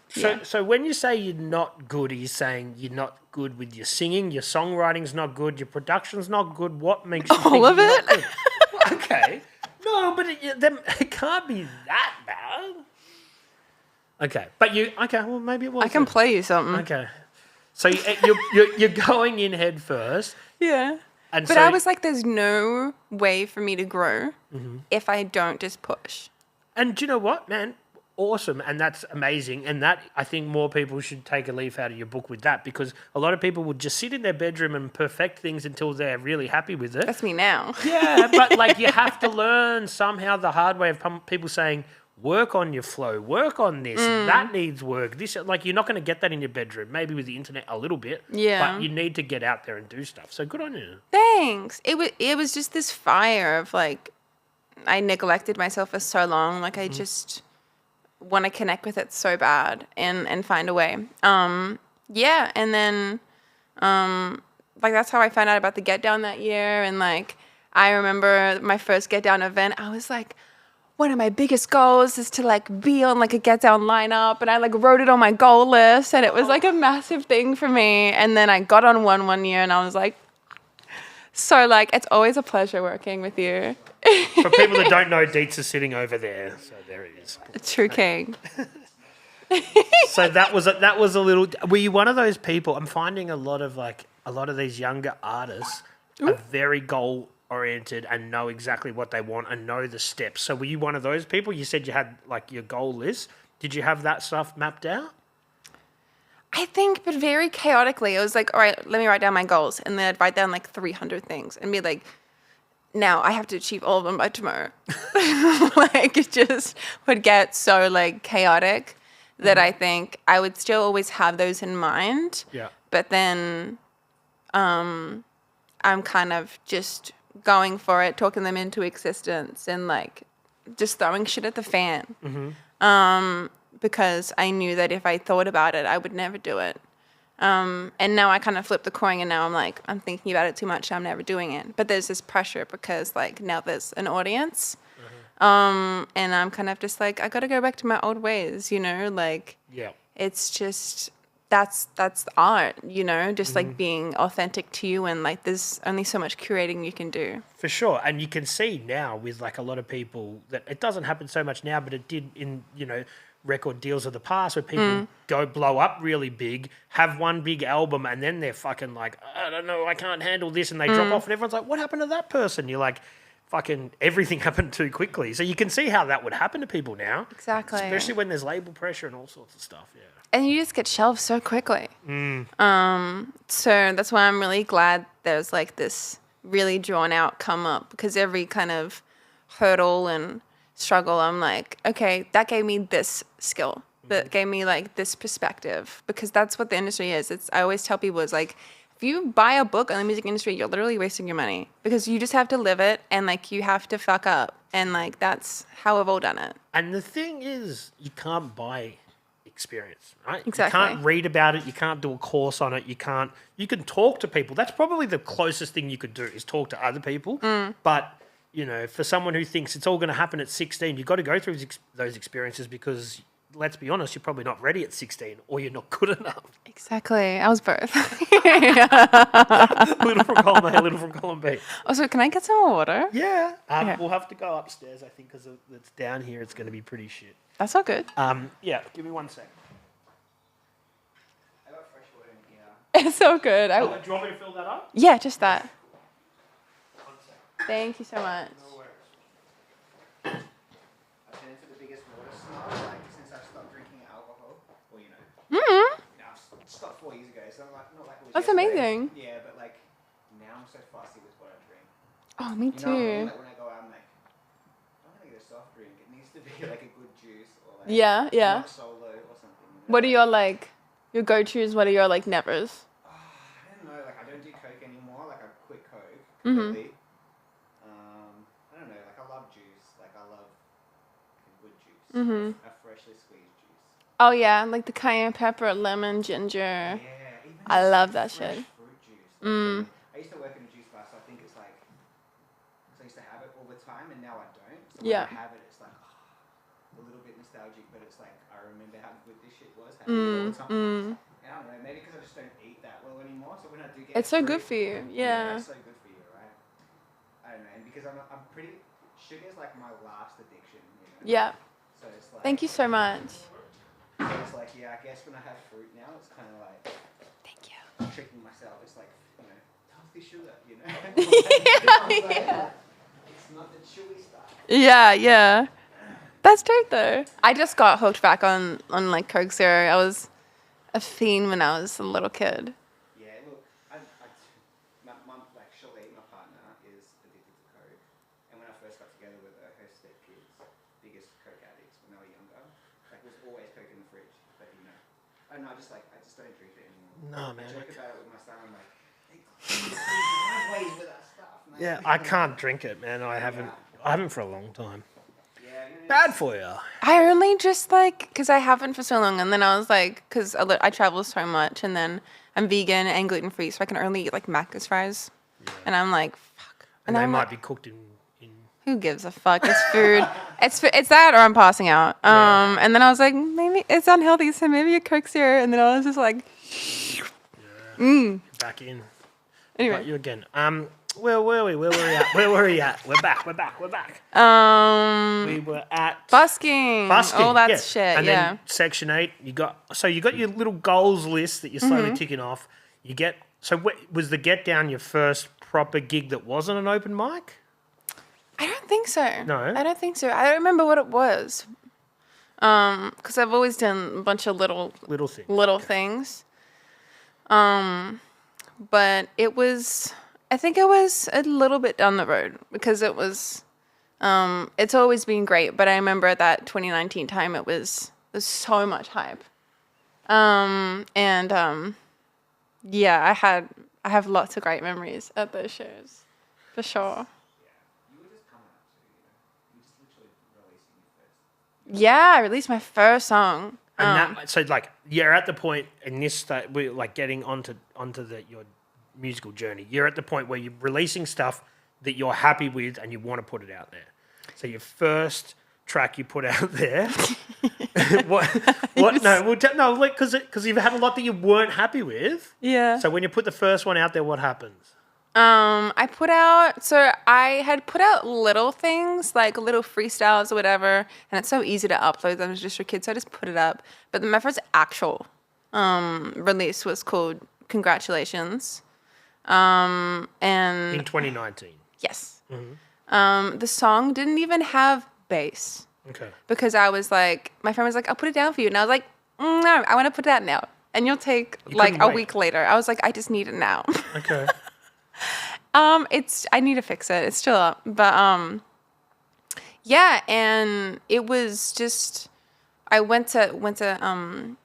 A: So when you say you're not good, are you saying you're not good with your singing, your songwriting's not good, your production's not good? What makes you think
B: all of
A: you're
B: it?
A: not good? Well, okay. No, but it can't be that bad. Okay, but well, maybe it was.
B: I can play you something.
A: Okay. So you're going in head first.
B: Yeah.
A: And
B: But
A: so,
B: I was like, there's no way for me to grow if I don't just push.
A: and do you know what, man? Awesome, and that's amazing. And that, I think more people should take a leaf out of your book with that, because a lot of people would just sit in their bedroom and perfect things until they're really happy with it.
B: That's me now.
A: Yeah, but like you have to learn somehow the hard way of people saying, work on your flow, work on this, that needs work. This, like, you're not going to get that in your bedroom, maybe with the internet a little bit.
B: Yeah.
A: But you need to get out there and do stuff. So good on you.
B: Thanks. It was just this fire of like, I neglected myself for so long. Like I just want to connect with it so bad and find a way. Yeah. And then, like that's how I found out about the Get Down that year. And like, I remember my first Get Down event, I was like, one of my biggest goals is to like be on like a Get Down lineup, and I like wrote it on my goal list, and it was like a massive thing for me. And then I got on one year, and I was like, so like it's always a pleasure working with you.
A: For people that don't know, Dietz is sitting over there, so there he is.
B: A true king.
A: So that was a little. Were you one of those people? I'm finding a lot of these younger artists are very goal oriented and know exactly what they want and know the steps. So were you one of those people? You said you had like your goal list. Did you have that stuff mapped out?
B: I think, but very chaotically. It was like, all right, let me write down my goals. And then I'd write down like 300 things and be like, now I have to achieve all of them by tomorrow. Like it just would get so like chaotic that I think I would still always have those in mind.
A: Yeah.
B: But then I'm kind of just going for it, talking them into existence, and like just throwing shit at the fan. Because I knew that if I thought about it, I would never do it. And now I kind of flip the coin, and now I'm like, I'm thinking about it too much, I'm never doing it. But there's this pressure because like now there's an audience. And I'm kind of just like, I got to go back to my old ways, you know, like it's just, that's art, you know, just like being authentic to you, and like there's only so much curating you can do.
A: For sure. And you can see now with like a lot of people that it doesn't happen so much now, but it did in, you know, record deals of the past where people go blow up really big, have one big album, and then they're fucking like, I don't know, I can't handle this, and they drop off, and everyone's like, what happened to that person? You're like, fucking everything happened too quickly. So you can see how that would happen to people now.
B: Exactly.
A: Especially when there's label pressure and all sorts of stuff, yeah.
B: And you just get shelved so quickly. So that's why I'm really glad there's like this really drawn out come up, because every kind of hurdle and struggle, I'm like, okay, that gave me this skill. That gave me like this perspective, because that's what the industry is. I always tell people, is like, if you buy a book on the music industry, you're literally wasting your money, because you just have to live it, and like you have to fuck up, and like that's how we've all done it.
A: And the thing is, you can't buy experience, right?
B: Exactly.
A: You can't read about it. You can't do a course on it. You can talk to people. That's probably the closest thing you could do, is talk to other people. But, you know, for someone who thinks it's all going to happen at 16, you've got to go through those experiences, because let's be honest, you're probably not ready at 16, or you're not good enough.
B: Exactly. I was both.
A: Little from column A, little from column B.
B: Also, can I get some more water?
A: Yeah.
B: Okay.
A: We'll have to go upstairs, I think, because it's down here. It's going to be pretty shit.
B: That's all good.
A: Yeah, give me 1 second.
C: I got fresh water in here.
B: It's so good.
A: Do you want me to fill that up?
B: Yeah, just that.
A: 1 second.
B: Thank you so much.
A: No worries.
C: I've turned into the biggest water snob, like, since I've stopped drinking alcohol. Well, you know. I've stopped 4 years ago, so I'm like, not like it was
B: That's
C: yesterday.
B: amazing.
C: Yeah, but like, now I'm so fussy with what I drink.
B: Oh, me
C: You know what I mean?
B: too.
C: Like, when I go out, I'm like, I'm gonna get a soft drink. It needs to be like a good juice, or like,
B: Yeah, yeah.
C: not solo or something. You know?
B: What are your like, your go-tos? What are your like nevers?
C: I don't know, like, I don't do Coke anymore. Like, I quit Coke completely. I don't know, like, I love juice. Like, I love a good juice. A freshly squeezed juice.
B: Oh yeah, like the cayenne pepper, lemon, ginger.
C: Yeah, even
B: I
C: just
B: love that
C: fresh
B: shit.
C: fruit juice. Like, I used to work in a juice bar, so I think it's like, because I used to have it all the time, and now I don't. So when
B: Yeah.
C: I have it, it's like a little bit nostalgic, but it's like, I remember how good this shit was, having it all the time. And I don't know, maybe because I just don't eat that well anymore, so when I do get
B: It's so good
C: fruit,
B: for you. Yeah.
C: it's so good for you, right? I don't know, and because I'm pretty, sugar's like my last addiction, you know?
B: Yeah.
C: So it's like,
B: Thank you so much.
C: so it's like, yeah, I guess when I have fruit now, it's kind of like,
B: Thank you.
C: tricking myself. It's like, healthy sugar, It's not the chewy stuff.
B: Yeah. That's dope though. I just got hooked back on like Coke Zero. I was a fiend when I was a little kid.
C: Yeah, look, Shirley, my partner, is addicted to Coke. And when I first got together with her stepkids, biggest Coke addicts when they were younger, like, there was always Coke in the fridge. But, I just don't drink it anymore.
A: No, man.
C: I joke about it with my son. I'm like, hey, driveways with that stuff, man.
A: Yeah, I can't drink it, man. I haven't for a long time.
C: Yeah,
A: Bad for you.
B: I only just because I haven't for so long, and then I was like, because I travel so much, and then I'm vegan and gluten free, so I can only eat like Macca's fries, and I'm like, fuck.
A: And they
B: I'm
A: might
B: like,
A: be cooked in.
B: who gives a fuck? It's food. It's that or I'm passing out. And then I was like, maybe it's unhealthy, so maybe a Coke Zero, and then I was just like,
A: Back in.
B: anyway.
A: Got you again. Where were we? Where were we at? We're back. We were at
B: Busking. Oh, that's
A: yes.
B: shit.
A: And then section 8, you got your little goals list that you're slowly ticking off. Was the Get Down your first proper gig that wasn't an open mic?
B: I don't think so.
A: No?
B: I don't think so. I don't remember what it was. Because I've always done a bunch of little things. But it was, I think it was a little bit down the road because it was, it's always been great. But I remember at that 2019 time, it was so much hype. Yeah, I have lots of great memories at those shows, for sure. Yeah, I released my first song.
A: And you're at the point in this we're like getting onto your musical journey. You're at the point where you're releasing stuff that you're happy with and you want to put it out there. So your first track you put out there, because you've had a lot that you weren't happy with.
B: Yeah.
A: So when you put the first one out there, what happens?
B: I had put out little things, like little freestyles or whatever, and it's so easy to upload them just for kids, so I just put it up. But my first actual release was called Congratulations. And
A: In 2019.
B: Yes.
A: Mm-hmm.
B: The song didn't even have bass.
A: Okay.
B: Because I was like, my friend was like, I'll put it down for you. And I was like, no, I want to put it out now. And you'll take a week later. I was like, I just need it now.
A: Okay.
B: I need to fix it. It's still up. But, yeah. And it was just, I went to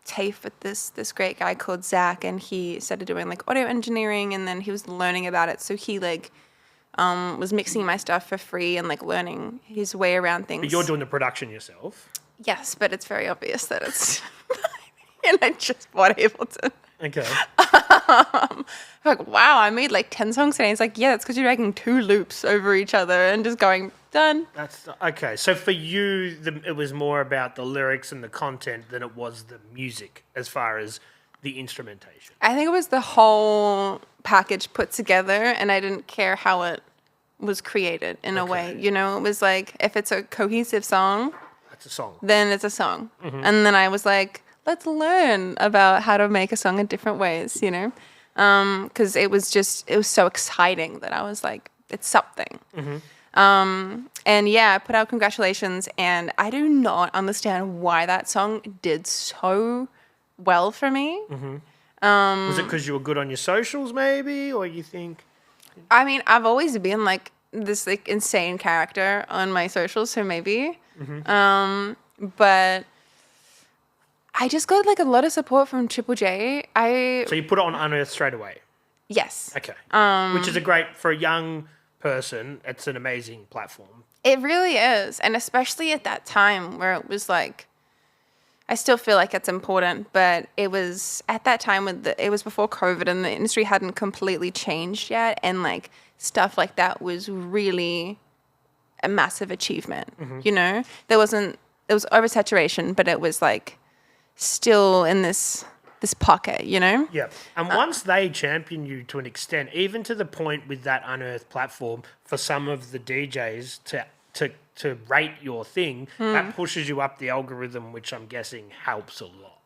B: TAFE with this great guy called Zach, and he started doing like audio engineering, and then he was learning about it. So he was mixing my stuff for free and like learning his way around things.
A: But you're doing the production yourself.
B: Yes, but it's very obvious that it's, and I just wasn't able to.
A: Okay.
B: Like, wow, I made like 10 songs today. It's like, yeah, that's because you're making 2 loops over each other and just going, done.
A: That's okay. So for you, it was more about the lyrics and the content than it was the music as far as the instrumentation.
B: I think it was the whole package put together, and I didn't care how it was created in a way. You know, it was like, if it's a cohesive song,
A: that's a song.
B: Then it's a song.
A: Mm-hmm.
B: And then I was like, let's learn about how to make a song in different ways, you know? Because it was so exciting that I was like, it's something.
A: Mm-hmm.
B: And yeah, I put out Congratulations, and I do not understand why that song did so well for me.
A: Mm-hmm. Was it because you were good on your socials maybe, or you think?
B: I mean, I've always been like this like insane character on my socials, so maybe.
A: Mm-hmm.
B: But I just got like a lot of support from Triple J.
A: So you put it on Unearth straight away?
B: Yes.
A: Okay. Which is for a young person, it's an amazing platform.
B: It really is. And especially at that time where it was like, I still feel like it's important, but it was at that time it was before COVID and the industry hadn't completely changed yet. And like stuff like that was really a massive achievement, you know? There was oversaturation, but it was like still in this pocket, you know?
A: Yeah. And once they champion you to an extent, even to the point with that Unearthed platform for some of the DJs to rate your thing, that pushes you up the algorithm, which I'm guessing helps a lot.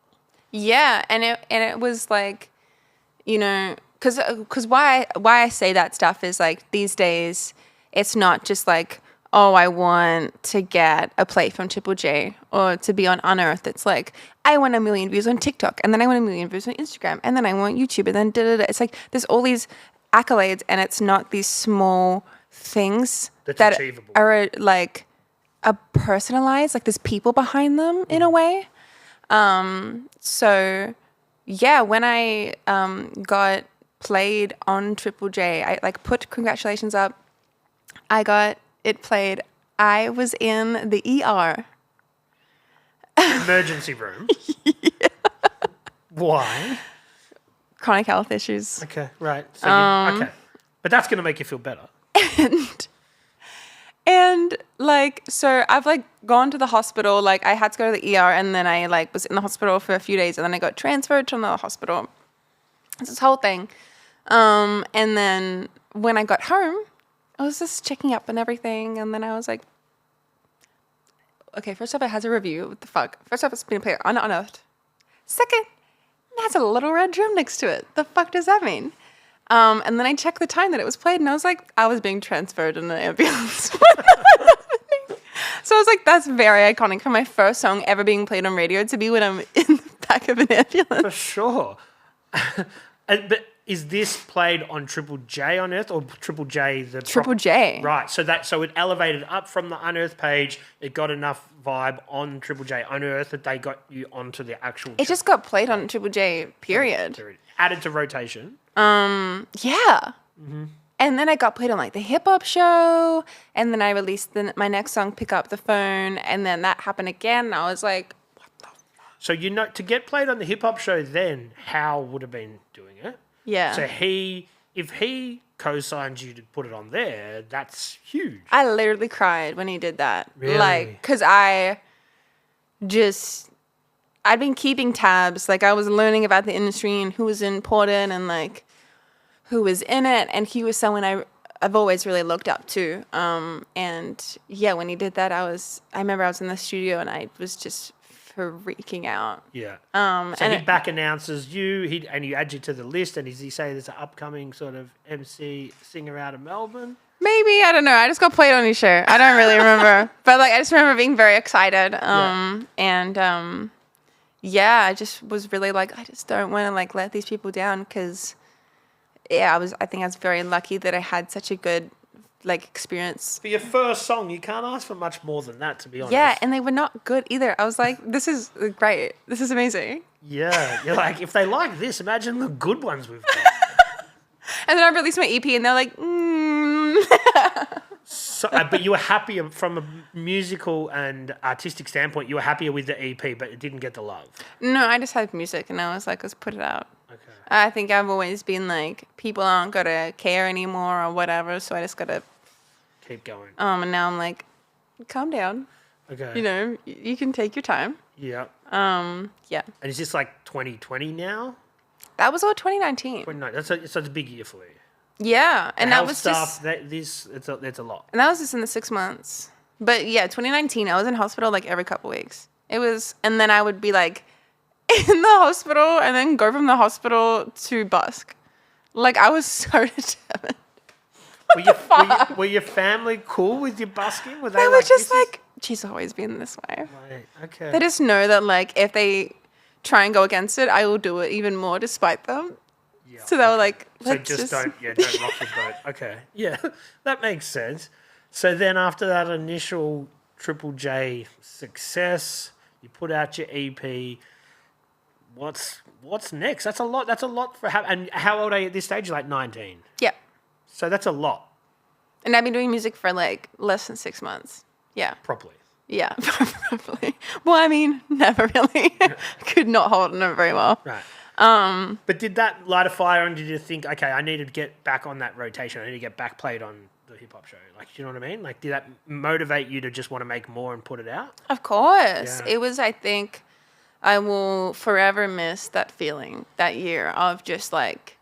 B: Yeah, and it was like, you know, because why I say that stuff is like these days, it's not just like, oh, I want to get a play from Triple J or to be on Unearthed. It's like, I want 1 million views on TikTok, and then I want 1 million views on Instagram, and then I want YouTube, and then da-da-da. It's like there's all these accolades, and it's not these small things that
A: achievable.
B: are like a personalized, like there's people behind them in a way. So yeah, when I got played on Triple J, I like put congratulations up. I got it played. I was in the ER.
A: Emergency room. Yeah. Why?
B: Chronic health issues.
A: Okay, right. So okay, but that's going to make you feel better.
B: And like, so I've like gone to the hospital. Like I had to go to the ER, and then I like was in the hospital for a few days, and then I got transferred to another hospital. It's this whole thing. And then when I got home, I was just checking up and everything, and then I was like, okay, first off, it has a review. What the fuck? First off, it's been played on Unearthed. Second, it has a little red drum next to it. The fuck does that mean? And then I checked the time that it was played, and I was like, I was being transferred in an ambulance. So I was like, that's very iconic for my first song ever being played on radio to be when I'm in the back of an ambulance.
A: For sure. But is this played on Triple J Unearthed or Triple J the
B: Triple J?
A: Right. So it elevated up from the Unearthed page. It got enough vibe on Triple J Unearthed that they got you onto the actual.
B: It just got played on Triple J. Period.
A: Added to rotation.
B: Yeah. Mm-hmm. And then I got played on like the hip hop show, and then I released my next song, Pick Up the Phone, and then that happened again. And I was like, what the fuck?
A: So to get played on the hip hop show, then Hal would have been doing it.
B: Yeah.
A: So if he co-signed you to put it on there, that's huge.
B: I literally cried when he did that.
A: Really?
B: Like, because I'd been keeping tabs. Like, I was learning about the industry and who was important and, like, who was in it. And he was someone I've always really looked up to. And, yeah, when he did that, I remember I was in the studio and I was just freaking out.
A: Yeah. So
B: and
A: he back announces you, and he adds you to the list, and does he say there's an upcoming sort of MC singer out of Melbourne?
B: Maybe, I don't know. I just got played on his show. I don't really remember. But, like, I just remember being very excited. Yeah, I just was really like, I just don't want to like let these people down because, yeah, I think I was very lucky that I had such a good like experience.
A: For your first song, you can't ask for much more than that, to be honest.
B: Yeah, and they were not good either. I was like, this is great. This is amazing.
A: Yeah, you're like, if they like this, imagine the good ones we've got.
B: And then I released my EP, and they're like,
A: So, but you were happier from a musical and artistic standpoint. You were happier with the EP, but it didn't get the love.
B: No, I just had music, and I was like, let's put it out.
A: Okay.
B: I think I've always been like, people aren't gonna care anymore or whatever, so I just gotta
A: keep going.
B: And now I'm like, calm down.
A: Okay.
B: You know, you can take your time.
A: Yeah.
B: Yeah.
A: And is this like 2020 now?
B: That was all 2019.
A: 2019. That's a big year for you.
B: Yeah, and that was
A: stuff,
B: just
A: it's a lot.
B: And that was just in the 6 months. But yeah, 2019, I was in hospital like every couple weeks. It was, and then I would be like in the hospital and then go from the hospital to busk. Like I was so determined.
A: Were your family cool with your busking? Were they
B: were
A: like,
B: just like, she's always been this way.
A: Right, okay.
B: They just know that like if they try and go against it, I will do it even more despite them.
A: Yeah,
B: so they were like,
A: don't rock the boat. Okay. Yeah, that makes sense. So then after that initial Triple J success, you put out your EP. What's next? That's a lot for and how old are you at this stage? You're like 19.
B: Yeah. So
A: that's a lot.
B: And I've been doing music for like less than 6 months. Yeah.
A: Properly.
B: Yeah, properly. Well, I mean, never really. Could not hold on it very well.
A: Right. But did that light a fire and did you think, okay, I need to get back on that rotation. I need to get back played on the hip hop show. Like, do you know what I mean? Like, did that motivate you to just want to make more and put it out?
B: Of course.
A: Yeah.
B: It was, I think, I will forever miss that feeling that year of just like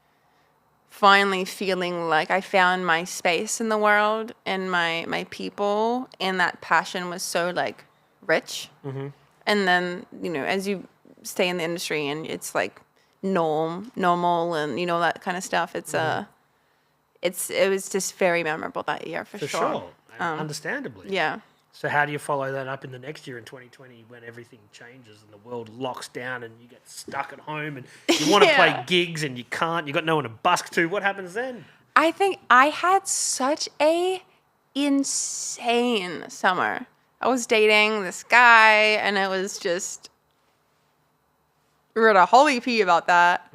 B: finally feeling like I found my space in the world and my people, and that passion was so like rich. Mm-hmm. And then, you know, as you stay in the industry and it's like normal, and that kind of stuff. It was just very memorable that year for
A: sure. Understandably.
B: Yeah.
A: So how do you follow that up in the next year in 2020 when everything changes and the world locks down and you get stuck at home and you want to play gigs and you can't, you got no one to busk to? What happens then?
B: I think I had such a insane summer. I was dating this guy and it was just, we wrote a whole EP about that.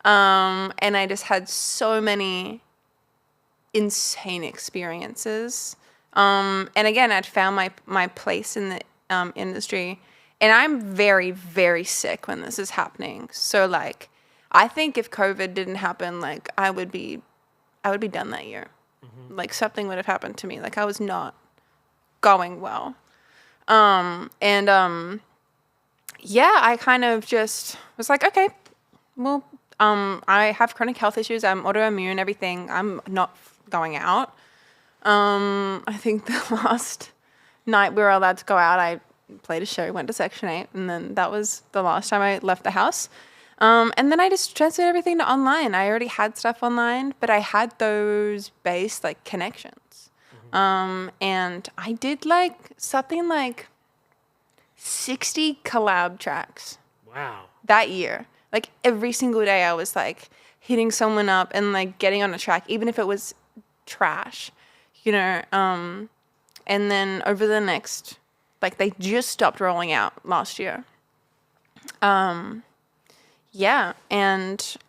B: And I just had so many insane experiences. And again, I'd found my place in the industry, and I'm very, very sick when this is happening. So like, I think if COVID didn't happen, like I would be done that year. Like something would have happened to me. Like I was not going well. I kind of just was like, okay, well, I have chronic health issues. I'm autoimmune, everything. I'm not going out. I think the last night we were allowed to go out, I played a show, went to Section 8, and then that was the last time I left the house. And then I just transferred everything to online. I already had stuff online, but I had those base like connections. And I did like something like 60 collab tracks.
A: Wow.
B: That year. Like every single day I was like hitting someone up and like getting on a track, even if it was trash. And then over the next, like they just stopped rolling out last year. And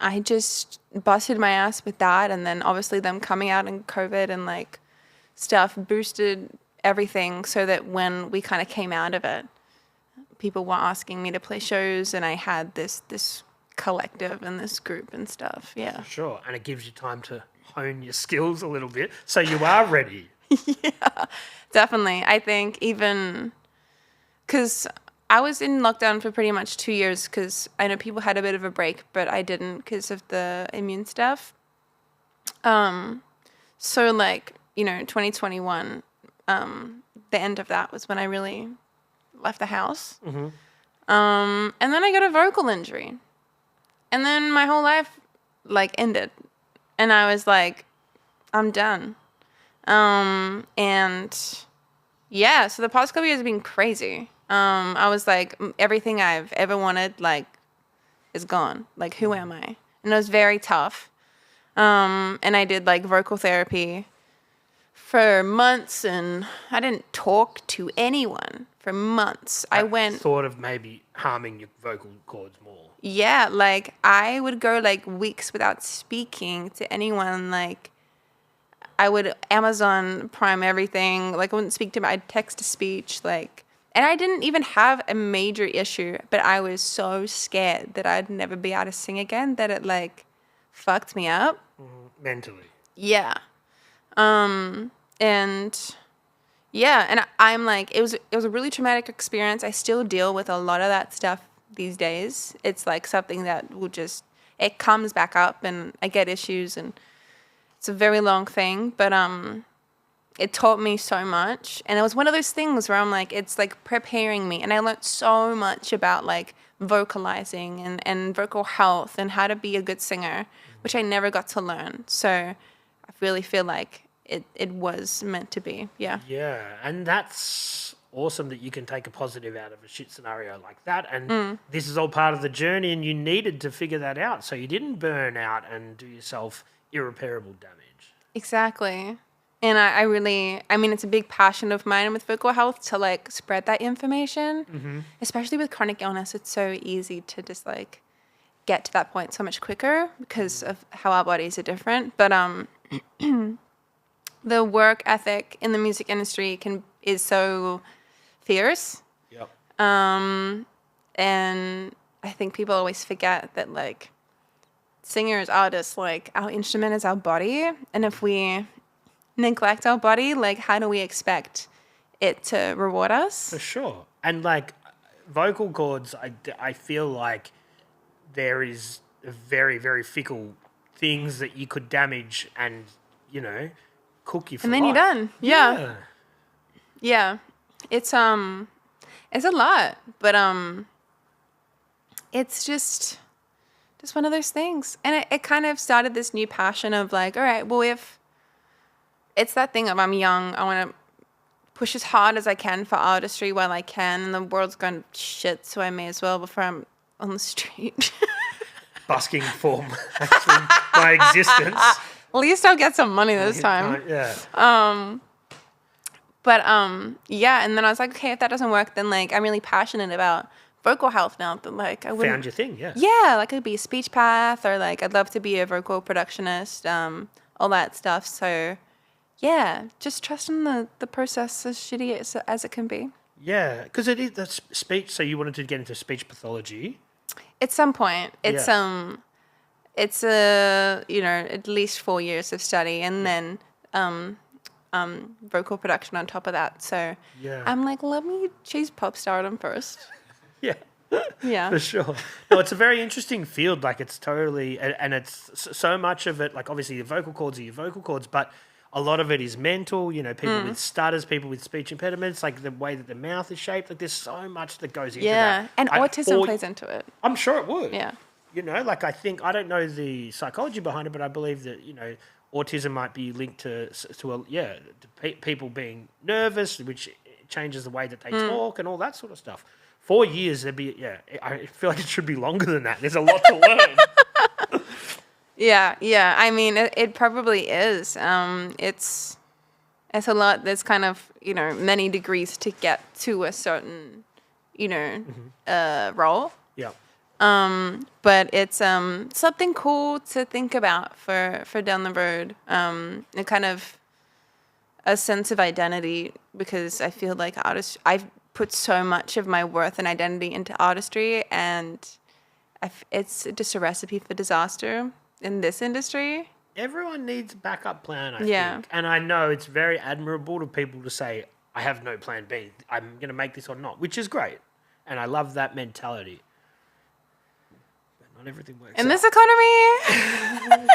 B: I just busted my ass with that. And then obviously them coming out in COVID and like stuff boosted everything so that when we kind of came out of it, people were asking me to play shows and I had this collective and this group and stuff. Yeah.
A: Sure. And it gives you time to hone your skills a little bit so you are ready.
B: Yeah, definitely. I think even because I was in lockdown for pretty much 2 years because I know people had a bit of a break, but I didn't because of the immune stuff. So like, 2021, the end of that was when I really left the house. And then I got a vocal injury. And then my whole life like ended. And I was like, I'm done. So the past couple years have been crazy. I was like, everything I've ever wanted, like, is gone. Like, who am I? And it was very tough. And I did like vocal therapy for months and I didn't talk to anyone for months. I went
A: sort of maybe harming your vocal cords more.
B: Yeah, like I would go like weeks without speaking to anyone. Like I would Amazon Prime everything. Like I wouldn't speak to them. I'd text to speech. Like, and I didn't even have a major issue, but I was so scared that I'd never be able to sing again that it like fucked me up.
A: Mentally.
B: Yeah. And I'm like, it was a really traumatic experience. I still deal with a lot of that stuff these days. It's like something that it comes back up and I get issues and it's a very long thing, but it taught me so much. And it was one of those things where I'm like, it's like preparing me. And I learned so much about like vocalizing and vocal health and how to be a good singer, which I never got to learn. So I really feel like it was meant to be. Yeah.
A: Yeah. And that's awesome that you can take a positive out of a shit scenario like that. And this is all part of the journey and you needed to figure that out. So you didn't burn out and do yourself irreparable damage.
B: Exactly. And I mean, it's a big passion of mine with vocal health to like spread that information, especially with chronic illness. It's so easy to just like get to that point so much quicker because of how our bodies are different. But the work ethic in the music industry is so fierce.
A: Yep.
B: And I think people always forget that like singers, artists, like our instrument is our body. And if we neglect our body, like how do we expect it to reward us?
A: For sure. And like vocal cords, I feel like there is very, very fickle things that you could damage and, cook you for
B: and then
A: life.
B: You're done. Yeah. It's a lot, but it's just just one of those things. And it kind of started this new passion of like, all right, well, if it's that thing of I'm young, I want to push as hard as I can for artistry while I can, and the world's gone shit, so I may as well before I'm on the street.
A: Busking for my existence.
B: At least I'll get some money this time.
A: Yeah.
B: Yeah, and then I was like, okay, if that doesn't work, then like I'm really passionate about vocal health now. That like I wouldn't.
A: Found your thing, yeah.
B: Yeah, like I'd be a speech path, or like I'd love to be a vocal productionist, all that stuff. So yeah, just trusting the process, as shitty as it can be.
A: Yeah, because it is the speech. So you wanted to get into speech pathology.
B: At some point, it's at least 4 years of study, and then vocal production on top of that. So
A: yeah.
B: I'm like, let me chase pop stardom first.
A: Yeah.
B: Yeah.
A: For sure. No, it's a very interesting field. Like it's totally, and it's so much of it, like obviously your vocal cords are your vocal cords, but a lot of it is mental, people with stutters, people with speech impediments, like the way that the mouth is shaped. Like there's so much that goes into that.
B: Yeah, and autism plays into it.
A: I'm sure it would.
B: Yeah.
A: Like I don't know the psychology behind it, but I believe that, autism might be linked to people being nervous, which changes the way that they talk and all that sort of stuff. 4 years, I feel like it should be longer than that. There's a lot to learn.
B: Yeah. I mean, it probably is. It's a lot. There's kind of, many degrees to get to a certain, role.
A: Yeah.
B: But it's something cool to think about for down the road. And kind of a sense of identity, because I feel like I've put so much of my worth and identity into artistry, and it's just a recipe for disaster in this industry.
A: Everyone needs a backup plan, I
B: think.
A: And I know it's very admirable to people to say, I have no plan B. I'm going to make this or not, which is great. And I love that mentality. But not everything works
B: in
A: out.
B: this economy.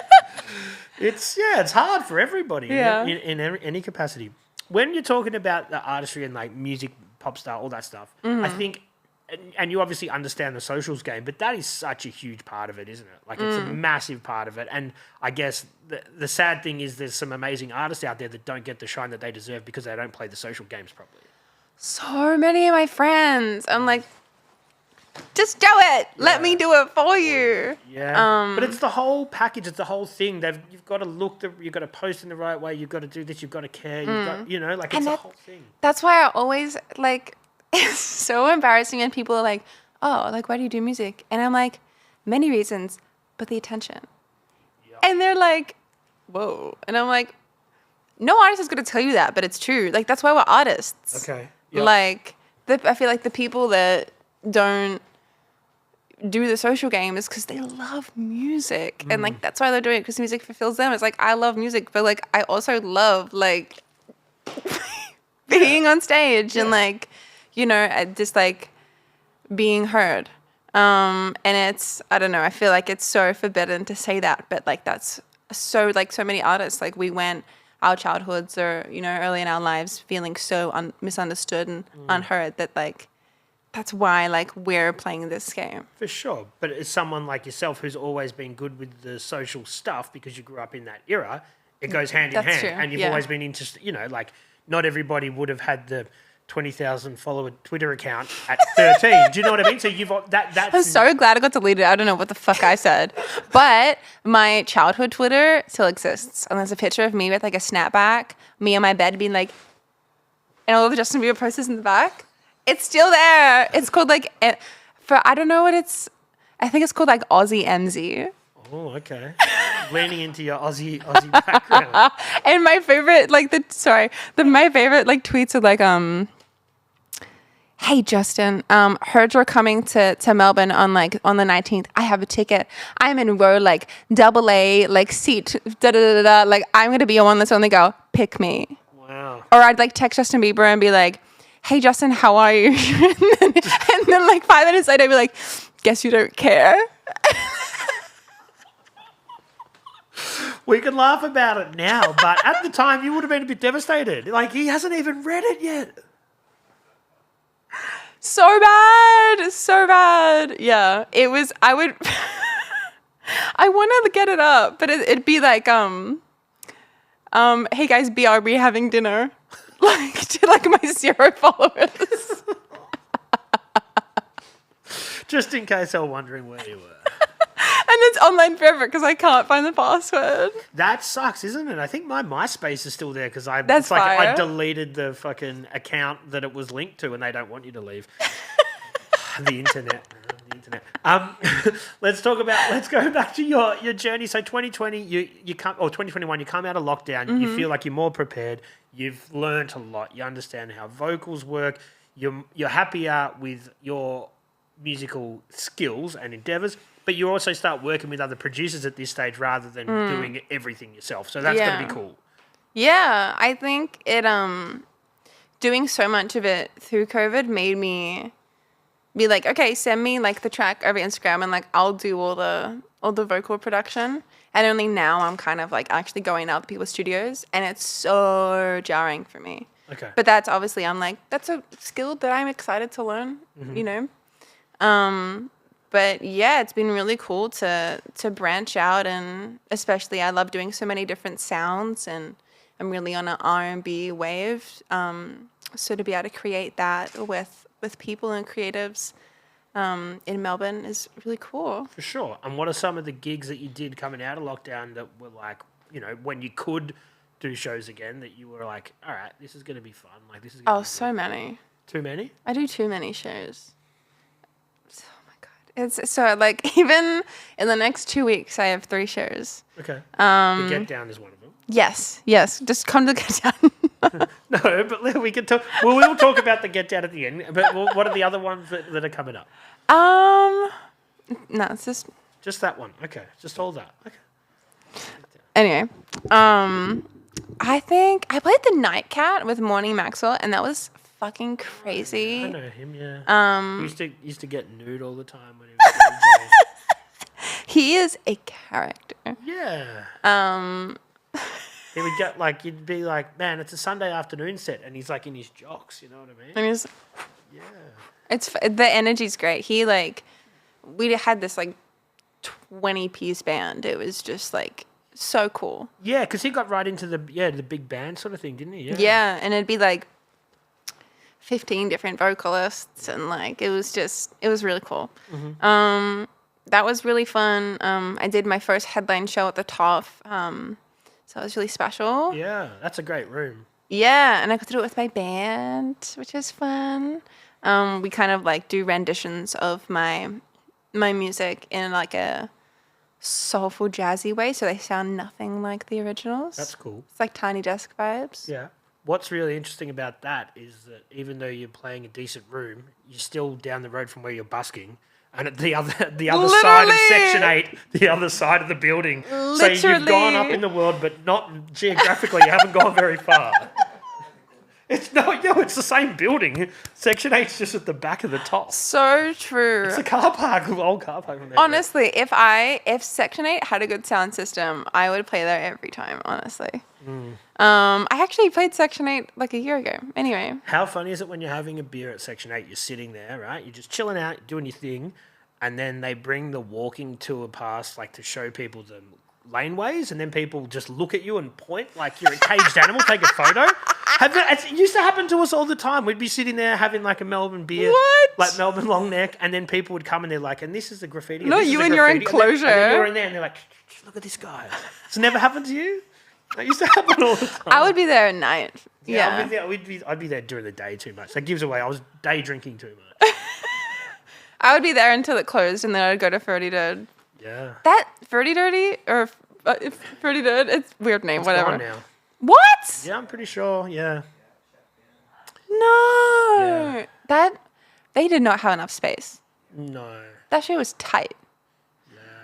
A: It's hard for everybody in any capacity. When you're talking about the artistry and like music, pop star, all that stuff, I think, and you obviously understand the socials game, but that is such a huge part of it, isn't it? Like it's a massive part of it. And I guess the sad thing is there's some amazing artists out there that don't get the shine that they deserve because they don't play the social games properly.
B: So many of my friends, I'm like, just do it. Let me do it for you.
A: Yeah. But it's the whole package. It's the whole thing. You've got to you've got to post in the right way. You've got to do this. You've got to care. You've got, it's a whole thing.
B: That's why I always it's so embarrassing when people are like, oh, like, why do you do music? And I'm like, many reasons, but the attention. Yep. And they're like, whoa. And I'm like, no artist is going to tell you that, but it's true. Like, that's why we're artists.
A: Okay. Yep.
B: Like, I feel like the people that don't do the social game is because they love music. And, like, that's why they're doing it, because music fulfills them. It's like, I love music, but, like, I also love, like, being on stage and, like, just, like, being heard. And it's, I don't know, I feel like it's so forbidden to say that, but, like, that's so, like, so many artists, like, we went our childhoods or, early in our lives feeling so misunderstood and unheard that, like, that's why, like, we're playing this game.
A: For sure. But as someone like yourself who's always been good with the social stuff because you grew up in that era, it goes hand in hand.
B: True.
A: And you've always been interested, like, not everybody would have had the 20,000 follower Twitter account at 13. Do you know what I mean? So you've that's.
B: I'm so glad it got deleted. I don't know what the fuck I said, but my childhood Twitter still exists, and there's a picture of me with like a snapback, me on my bed being like, and all of the Justin Bieber posters in the back. It's still there. It's called like I don't know what it's. I think it's called like Aussie MZ.
A: Oh, okay. Leaning into your Aussie background.
B: And my favorite, my favorite like tweets are like, hey Justin, heard you're coming to Melbourne on the 19th. I have a ticket. I'm in row like AA, like seat like I'm gonna be on this only go. Pick me.
A: Wow.
B: Or I'd like text Justin Bieber and be like, hey Justin, how are you? and then like 5 minutes later I'd be like, guess you don't care.
A: We can laugh about it now, but at the time you would have been a bit devastated. Like, he hasn't even read it yet.
B: So bad. Yeah. It was, I want to get it up, but it'd be like, hey guys, BRB having dinner. Like, to like my 0 followers.
A: Just in case they were wondering where you were.
B: And it's online forever because I can't find the password.
A: That sucks, isn't it? I think my MySpace is still there because I deleted the fucking account that it was linked to, and they don't want you to leave. The internet. Let's go back to your journey. So 2020, you come, or 2021, you come out of lockdown. You feel like you're more prepared. You've learned a lot. You understand how vocals work. You're happier with your musical skills and endeavors, but you also start working with other producers at this stage rather than doing everything yourself. So that's going to be cool.
B: Yeah, I think it doing so much of it through COVID made me be like, okay, send me like the track over Instagram and like I'll do all the vocal production. And only now I'm kind of like actually going out to people's studios, and it's so jarring for me.
A: Okay.
B: But that's obviously, I'm like, that's a skill that I'm excited to learn, you know? But yeah, it's been really cool to branch out, and especially I love doing so many different sounds, and I'm really on an R&B wave. So to be able to create that with people and creatives in Melbourne is really cool.
A: For sure. And what are some of the gigs that you did coming out of lockdown that were like, you know, when you could do shows again, that you were like, all right, this is going to be fun. Like, this is going to be
B: so
A: good.
B: many.
A: Too many?
B: I do too many shows. Oh my God. It's so like, even in the next 2 weeks, I have 3 shows.
A: Okay. The Get Down is one of them.
B: Yes. Just come to Get Down.
A: No, but we can talk. Well, we'll talk about the Get Down at the end. But what are the other ones that are coming up?
B: No, it's
A: just that one. Okay, just all that. Okay.
B: Anyway, I think I played the Nightcat with Morning Maxwell, and that was fucking crazy.
A: I know him. Yeah. He used to get nude all the time when he was DJ.
B: He is a character.
A: Yeah. He would get like, you'd be like, man, it's a Sunday afternoon set, and he's like in his jocks, you know what I mean?
B: And he's,
A: yeah.
B: The energy's great. He like, we had this like 20-piece band. It was just like so cool.
A: Yeah, because he got right into the big band sort of thing, didn't he?
B: Yeah, and it'd be like 15 different vocalists, and like it was really cool. Mm-hmm. That was really fun. I did my first headline show at the Top. So it was really special.
A: Yeah, that's a great room.
B: Yeah, and I got to do it with my band, which is fun. We kind of like do renditions of my music in like a soulful, jazzy way, so they sound nothing like the originals.
A: That's cool.
B: It's like Tiny Desk vibes.
A: Yeah. What's really interesting about that is that even though you're playing a decent room, you're still down the road from where you're busking. And at the other side of Section 8, the other side of the building.
B: Literally.
A: So you've gone up in the world, but not geographically. You haven't gone very far. It's the same building. Section 8's just at the back of the Top.
B: So true.
A: It's a car park, old car park.
B: Honestly, if Section 8 had a good sound system, I would play there every time, honestly. I actually played Section 8 like a year ago. Anyway.
A: How funny is it when you're having a beer at Section 8, you're sitting there, right? You're just chilling out, doing your thing, and then they bring the walking tour past, like to show people the laneways, and then people just look at you and point like you're a caged animal, take a photo. It used to happen to us all the time. We'd be sitting there having like a Melbourne beer, like Melbourne long neck, and then people would come and they're like, and this is the graffiti.
B: No, you in your enclosure.
A: And then you're in there and they're like, look at this guy. It's never happened to you? That used to happen all the time.
B: I would be there at night.
A: Yeah. I'd be there during the day too much. That gives away I was day drinking too much.
B: I would be there until it closed, and then I'd go to Ferdy Dirty.
A: Yeah.
B: That Ferdy Dirty or Ferdy Dirty, it's a weird name,
A: It's
B: whatever.
A: gone now.
B: What?
A: Yeah, I'm pretty sure. Yeah.
B: No.
A: Yeah.
B: They did not have enough space.
A: No.
B: That shit was tight.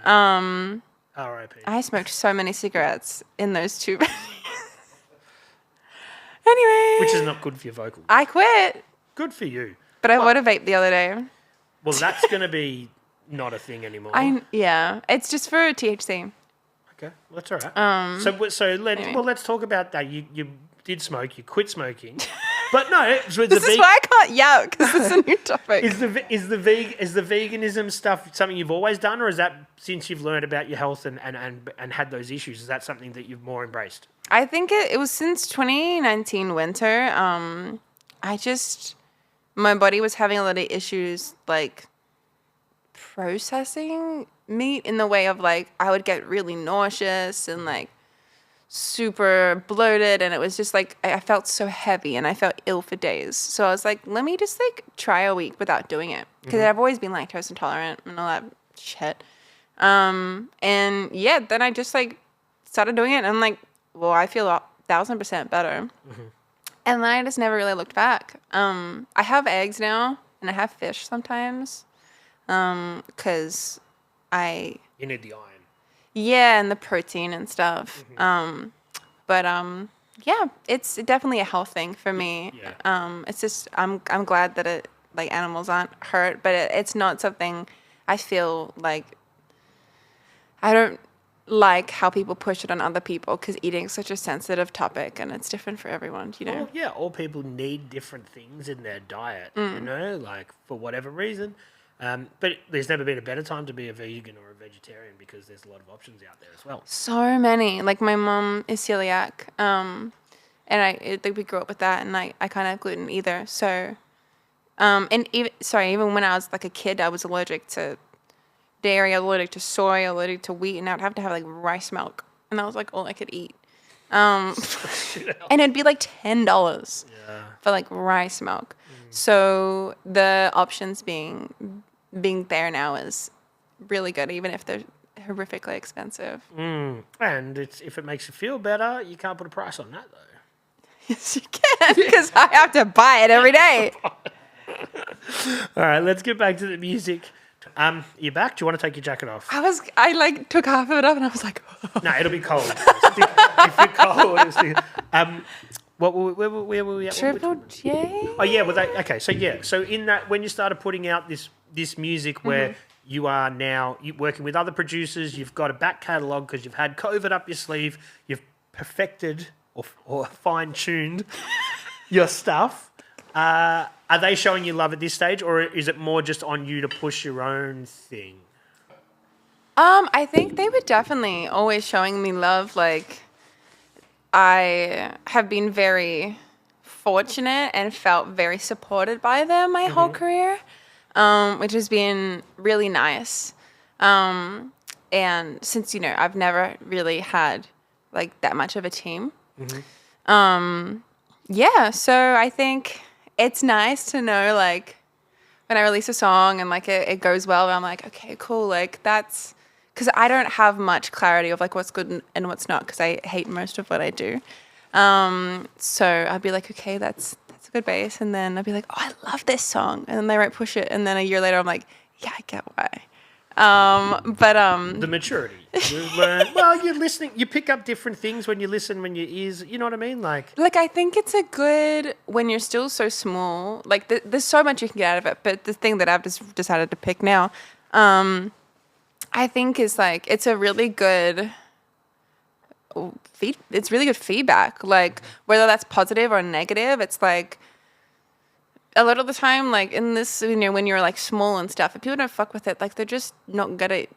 A: Yeah. R.I.P.
B: I smoked so many cigarettes in those 2 venues. Anyway.
A: Which is not good for your vocals.
B: I quit.
A: Good for you.
B: But I bought a vape the other day.
A: Well, that's going to be not a thing anymore.
B: Yeah. It's just for THC.
A: Okay, well, that's all right. Let's talk about that. You did smoke. You quit smoking. But no, it's with
B: This is why I can't yell, because this is a new topic.
A: Is the veganism stuff something you've always done, or is that since you've learned about your health and had those issues, is that something that you've more embraced?
B: I think it was since 2019 winter. My body was having a lot of issues, like, processing meat in the way of, like, I would get really nauseous and, like, super bloated, and it was just, like, I felt so heavy and I felt ill for days. So I was like, let me just, like, try a week without doing it, because I've always been lactose intolerant and all that shit. And, yeah, then I just, like, started doing it, and I'm like, well, I feel 1,000% better. And then I just never really looked back. I have eggs now, and I have fish sometimes, because
A: You need the iron.
B: yeah, and the protein and stuff. But yeah, it's definitely a health thing for me.
A: Yeah.
B: It's just I'm glad that it, like, animals aren't hurt, but it's not something I feel like. I don't like how people push it on other people, because eating is such a sensitive topic and it's different for everyone, you know?
A: Well, yeah, all people need different things in their diet, you know, like for whatever reason. But there's never been a better time to be a vegan or a vegetarian, because there's a lot of options out there as well.
B: So many. Like, my mom is celiac, and we grew up with that, and I can't have gluten either. So, and even when I was like a kid, I was allergic to dairy, allergic to soy, allergic to wheat, and I would have to have like rice milk, and that was like all I could eat. And it'd be like $10 for like rice milk. So the options being there now is really good, even if they're horrifically expensive.
A: And if it makes you feel better, you can't put a price on that, though.
B: Yes, you can, because I have to buy it every day.
A: All right, let's get back to the music. You back? Do you want to take your jacket off?
B: I like took half of it off, and I was like,
A: No, it'll be cold. If you're cold, where were we at?
B: Triple J?
A: Oh yeah, okay. So in that, when you started putting out this music, where you are now working with other producers, you've got a back catalogue because you've had COVID up your sleeve, you've perfected or fine-tuned your stuff. Are they showing you love at this stage, or is it more just on you to push your own thing?
B: I think they were definitely always showing me love. Like, I have been very fortunate and felt very supported by them my whole career, which has been really nice. And since, I've never really had like that much of a team. Yeah, so I think it's nice to know, like, when I release a song and like it goes well, I'm like, okay, cool, like that's, because I don't have much clarity of like what's good and what's not, because I hate most of what I do. So I'd be like, okay, that's a good bass, and then I'd be like, oh, I love this song, and then they write Push It, and then a year later I'm like, yeah, I get why.
A: The maturity. You learn. Well, you're listening. You pick up different things when you listen, when your ears. You know what I mean? Like
B: I think it's a good, when you're still so small. Like there's so much you can get out of it. But the thing that I've just decided to pick now, I think is like it's a really good. It's really good feedback. Like whether that's positive or negative, it's like. A lot of the time, like in this, when you're like small and stuff, if people don't fuck with it, like they're just not gonna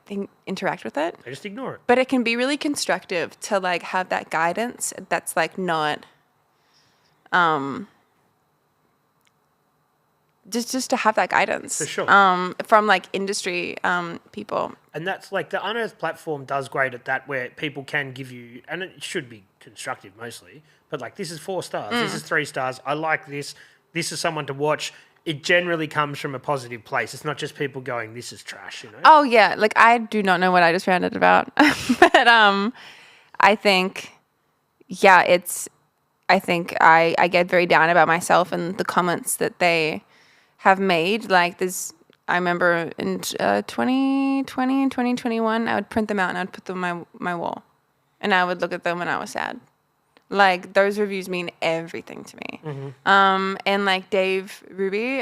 B: interact with it.
A: They just ignore it.
B: But it can be really constructive to like have that guidance. That's like not, just to have that guidance.
A: For sure.
B: From like industry people.
A: And that's like the Unearthed platform does great at that, where people can give you, and it should be constructive mostly, but like this is 4 stars, this is 3 stars. I like this. This is someone to watch. It generally comes from a positive place. It's not just people going, this is trash,
B: Oh, yeah. Like, I do not know what I just ranted about. But I think, yeah, I think I get very down about myself and the comments that they have made. Like, I remember in 2020 and 2021, I would print them out and I would put them on my wall. And I would look at them when I was sad. Like, those reviews mean everything to me. And, like, Dave Ruby,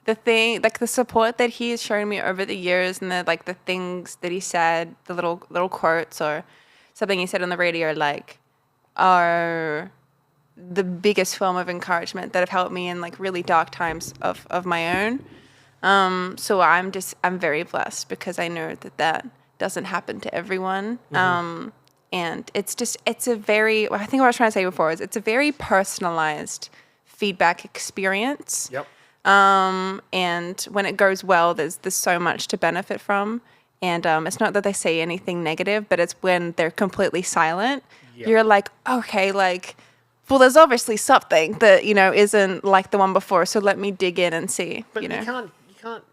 B: the thing, like, the support that he has shown me over the years and the things that he said, the little quotes or something he said on the radio, like, are the biggest form of encouragement that have helped me in like really dark times of my own. So I'm very blessed because I know that doesn't happen to everyone. And it's a very, I think what I was trying to say before is it's a very personalized feedback experience.
A: Yep.
B: And when it goes well, there's so much to benefit from. And it's not that they say anything negative, but it's when they're completely silent.
A: Yep.
B: You're like, okay, like, well, there's obviously something that, you know, isn't like the one before. So let me dig in and see.
A: But
B: you know?
A: you can't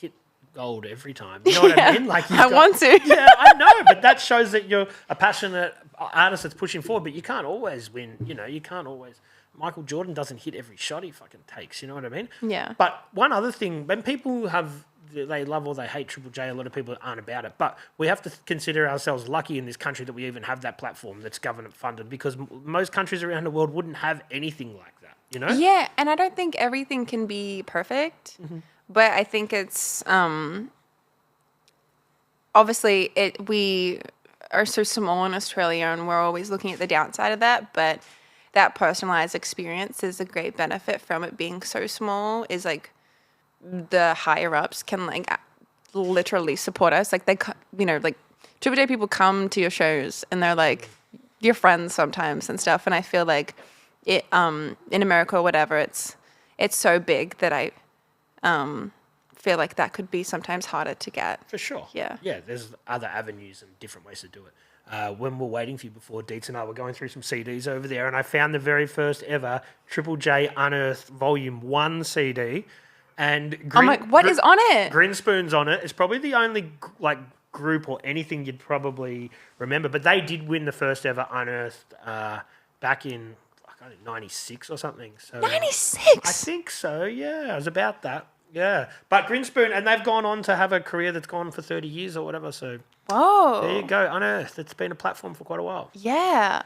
A: hit gold every time. You know what I mean? Like
B: I want to.
A: Yeah, I know, but that shows that you're a passionate artist that's pushing forward. But you can't always win. You know, you can't always. Michael Jordan doesn't hit every shot he fucking takes. You know what I mean?
B: Yeah.
A: But one other thing, when people they love or they hate Triple J, a lot of people aren't about it. But we have to consider ourselves lucky in this country that we even have that platform that's government funded, because most countries around the world wouldn't have anything like that. You know?
B: Yeah, and I don't think everything can be perfect, but I think it's obviously we are so small in Australia, and we're always looking at the downside of that. But that personalized experience is a great benefit from it being so small. Is like the higher ups can like literally support us. Like like Triple J people come to your shows and they're like your friends sometimes and stuff. And I feel like it in America or whatever, it's so big that I feel like that could be sometimes harder to get.
A: For sure.
B: Yeah.
A: Yeah, there's other avenues and different ways to do it. When we're waiting for you before, Deets and I were going through some CDs over there, and I found the very first ever Triple J Unearthed Volume 1 CD. And
B: I'm like, what is on it?
A: Grinspoon's on it. It's probably the only like group or anything you'd probably remember. But they did win the first ever Unearthed back in, I think, 96 or something. So
B: 96?
A: I think so, yeah. It was about that. Yeah. But Grinspoon, and they've gone on to have a career that's gone for 30 years or whatever. So
B: Whoa.
A: there you go, Unearthed. It's been a platform for quite a while.
B: Yeah.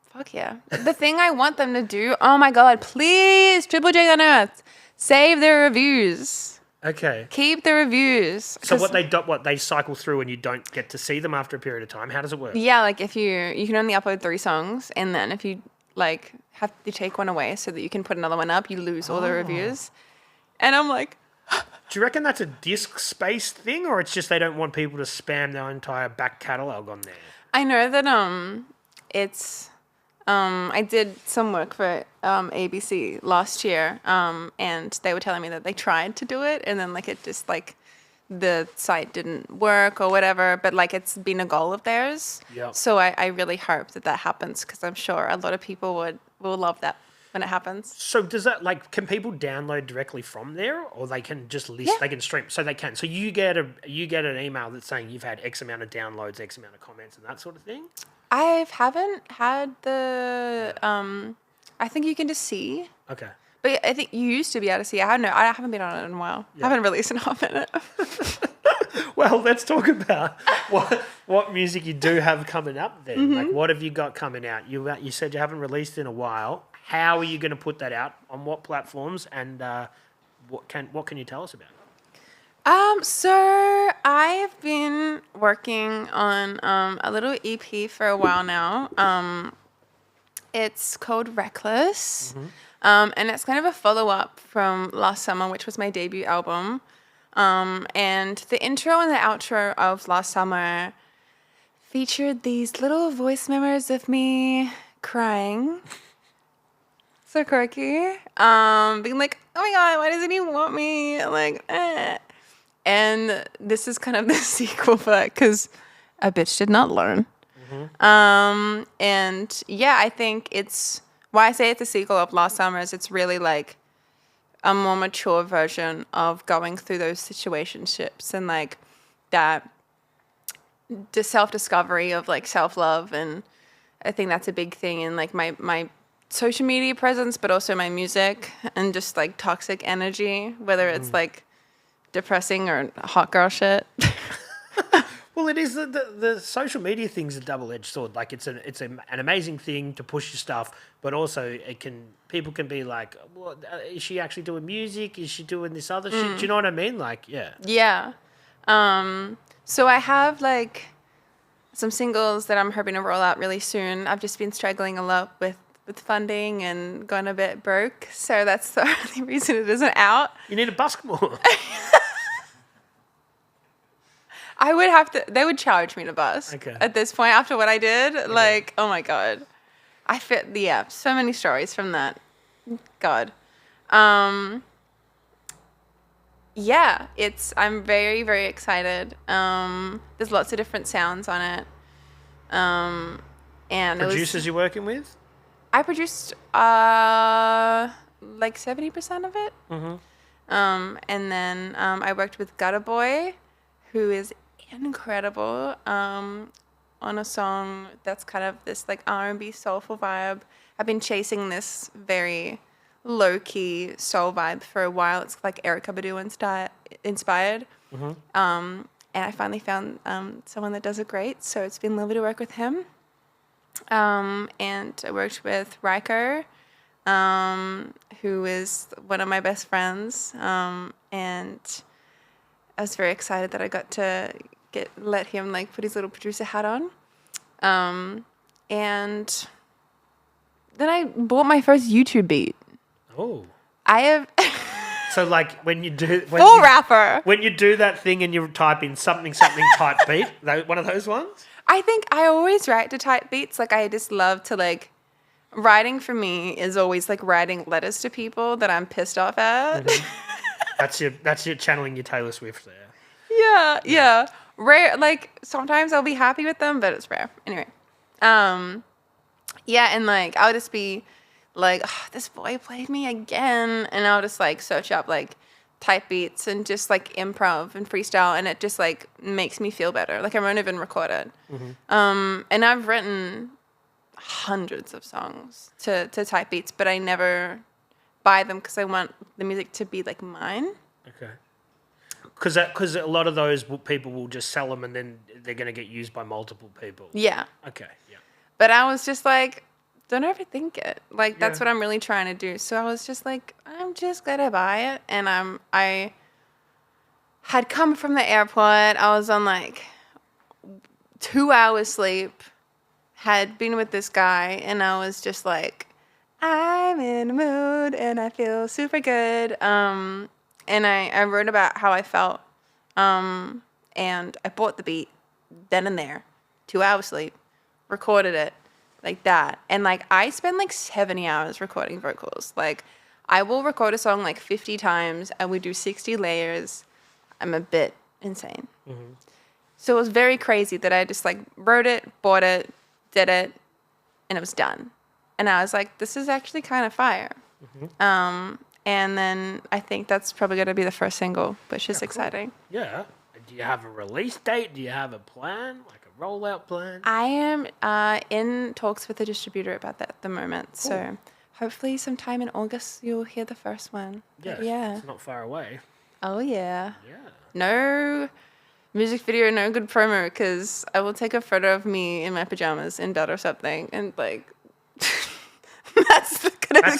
B: Fuck yeah. The thing I want them to do, oh my God, please, Triple J Unearthed, save their reviews.
A: Okay.
B: Keep the reviews.
A: So what they cycle through and you don't get to see them after a period of time. How does it work?
B: Yeah, like if you can only upload 3 songs, and then if you like have to take one away so that you can put another one up, you lose all the reviews. And I'm like,
A: do you reckon that's a disk space thing, or it's just they don't want people to spam their entire back catalogue on there?
B: I know that it's I did some work for ABC last year, and they were telling me that they tried to do it, and then like it just like the site didn't work or whatever, but like it's been a goal of theirs.
A: Yep.
B: So I really hope that happens, because I'm sure a lot of people will love that when it happens.
A: So does that, like, can people download directly from there, or they can just list, they can stream, so they can. So you get an email that's saying you've had X amount of downloads, X amount of comments and that sort of thing?
B: I haven't had the, I think you can just see.
A: Okay.
B: But I think you used to be able to see. I don't know. I haven't been on it in a while.
A: Yeah.
B: I haven't released an hot minute.
A: Well, let's talk about what music you do have coming up then. Like, what have you got coming out? You said you haven't released in a while. How are you going to put that out? On what platforms? And what can you tell us about it?
B: So I've been working on a little EP for a while now. It's called Reckless. And it's kind of a follow-up from last summer, which was my debut album. And the intro and the outro of last summer featured these little voice memos of me crying. So quirky. Being like, oh my God, why doesn't he want me? Like, eh. And this is kind of the sequel for it, because a bitch did not learn. And yeah, I think it's, why I say it's a sequel of last summer is it's really like a more mature version of going through those situationships and like that the self-discovery of like self-love. And I think that's a big thing in like my social media presence, but also my music, and just like toxic energy, whether it's like depressing or hot girl shit.
A: Well, it is the social media thing's a double-edged sword. Like, it's an amazing thing to push your stuff, but also people can be like, well, is she actually doing music? Is she doing this other shit? Do you know what I mean? Like, yeah.
B: Yeah. So I have like some singles that I'm hoping to roll out really soon. I've just been struggling a lot with funding and gone a bit broke, so that's the only reason it isn't out.
A: You need to busk more.
B: I would have to. They would charge me to busk at this point after what I did. Okay. Like, oh my god, so many stories from that. God, yeah, I'm very, very excited. There's lots of different sounds on it. And
A: producers you're working with?
B: I produced like 70% of it. Mm-hmm. And then I worked with Gutter Boy, who is incredible, on a song that's kind of this like R&B soulful vibe. I've been chasing this very low-key soul vibe for a while. It's like Erykah Badu inspired. Mm-hmm. And I finally found someone that does it great, so it's been lovely to work with him. And I worked with Riker, who is one of my best friends, and I was very excited that I got to let him like put his little producer hat on. And then I bought my first YouTube beat.
A: Oh.
B: I have...
A: So like when you do...
B: rapper.
A: When you do that thing and you type in something type beat, one of those ones?
B: I think I always write to type beats. Like I just love to like... Writing for me is always like writing letters to people that I'm pissed off at.
A: Mm-hmm. That's your channeling your Taylor Swift there.
B: Yeah. Rare, like sometimes I'll be happy with them, but it's rare. Anyway. Yeah, and like I'll just be like, oh, this boy played me again, and I'll just like search up like type beats and just like improv and freestyle, and it just like makes me feel better. Like I won't even record it. Mm-hmm. And I've written hundreds of songs to type beats, but I never buy them because I want the music to be like mine.
A: Okay. Because a lot of those people will just sell them and then they're going to get used by multiple people.
B: Yeah.
A: Okay, yeah.
B: But I was just like, don't overthink it. Like, that's what I'm really trying to do. So I was just like, I'm just going to buy it. And I had come from the airport. I was on like 2 hours sleep, had been with this guy, and I was just like, I'm in the mood and I feel super good. And I wrote about how I felt. And I bought the beat then and there, 2 hours sleep, recorded it like that. And like I spend like 70 hours recording vocals. Like I will record a song like 50 times. I would do 60 layers. I'm a bit insane. Mm-hmm. So it was very crazy that I just like wrote it, bought it, did it, and it was done. And I was like, this is actually kind of fire. Mm-hmm. And then I think that's probably going to be the first single, which is exciting.
A: Cool. Yeah. Do you have a release date? Do you have a plan, like a rollout plan?
B: I am in talks with a distributor about that at the moment. Cool. So hopefully sometime in August you'll hear the first one.
A: Yeah. It's not far away.
B: Oh, yeah.
A: Yeah.
B: No music video, no good promo, because I will take a photo of me in my pajamas in bed or something, and like... That's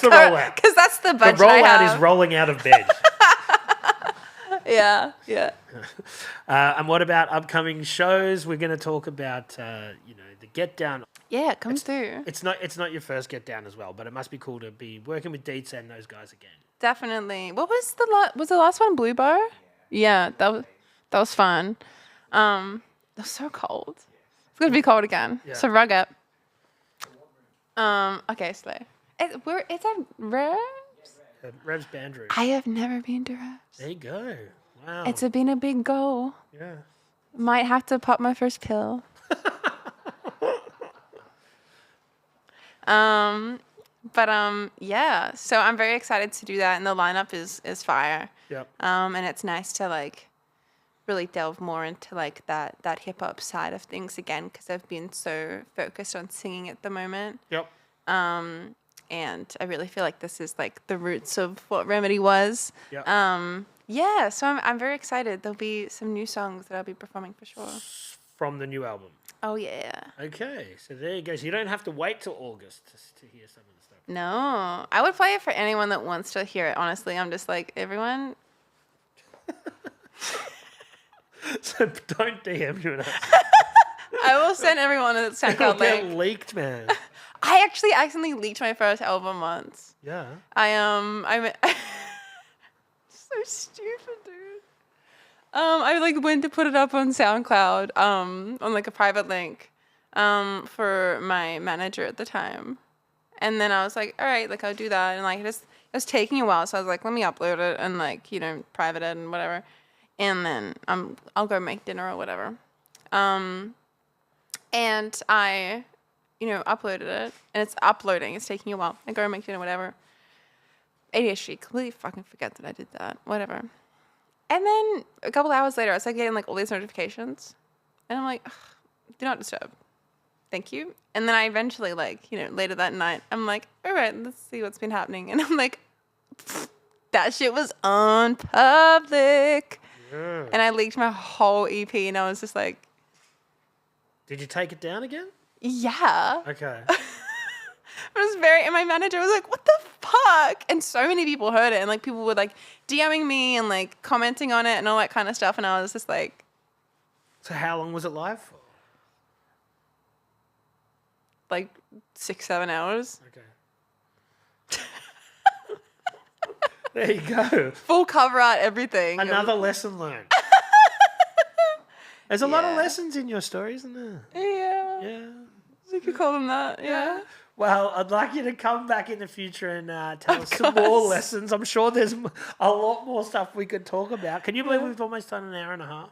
B: the rollout. Because that's the budget I have.
A: The rollout is rolling out of bed.
B: Yeah.
A: And what about upcoming shows? We're going to talk about, the Get Down.
B: Yeah, it comes through.
A: It's not your first Get Down as well, but it must be cool to be working with Dietz and those guys again.
B: Definitely. What was the last one? Blue Bar? Yeah, that was fun. It was so cold. It's going to be cold again. Yeah. So rug up. Okay, Slay. It's at Revs?
A: Revs Band Room.
B: I have never been to Revs.
A: There you go. Wow.
B: It's been a big goal.
A: Yeah.
B: Might have to pop my first pill. Yeah. So I'm very excited to do that, and the lineup is fire.
A: Yep.
B: And it's nice to like really delve more into like that hip hop side of things again, because I've been so focused on singing at the moment.
A: Yep.
B: And I really feel like this is like the roots of what R.em.edy was.
A: Yep.
B: Yeah. So I'm very excited. There'll be some new songs that I'll be performing for sure.
A: From the new album.
B: Oh yeah.
A: Okay, so there you go. So you don't have to wait till August to hear some of the stuff.
B: No, I would play it for anyone that wants to hear it. Honestly, I'm just like everyone.
A: So don't DM you.
B: I will send everyone a
A: It'll
B: SoundCloud
A: get
B: link.
A: leaked, man.
B: I actually accidentally leaked my first album once.
A: Yeah.
B: I'm so stupid, dude. I like went to put it up on SoundCloud, on like a private link, for my manager at the time. And then I was like, all right, like I'll do that. And like it was taking a while, so I was like, let me upload it and like, private it and whatever. And then I'll go make dinner or whatever. And I, uploaded it, and it's uploading. It's taking a while. I go make dinner, whatever. ADHD, completely fucking forget that I did that. Whatever. And then a couple hours later, I started getting like all these notifications, and I'm like, ugh, do not disturb. Thank you. And then I eventually, like, later that night, I'm like, all right, let's see what's been happening. And I'm like, that shit was on public.
A: Yeah.
B: And I leaked my whole EP, and I was just like,
A: Did you take it down again?
B: yeah.
A: Okay.
B: It was and my manager was like, what the fuck? And so many people heard it, and like people were like DMing me and like commenting on it and all that kind of stuff. And I was just like,
A: So how long was it live for?
B: like 6-7 hours.
A: Okay. There you go.
B: Full cover art, everything.
A: Another lesson learned. There's a lot of
B: Yeah.
A: lessons in your story, isn't there?
B: Yeah.
A: Yeah.
B: You could call them that. Yeah.
A: Well, I'd like you to come back in the future and tell
B: Of
A: us some more
B: course.
A: lessons. I'm sure there's a lot more stuff we could talk about. Can you believe we've almost done an hour and a half?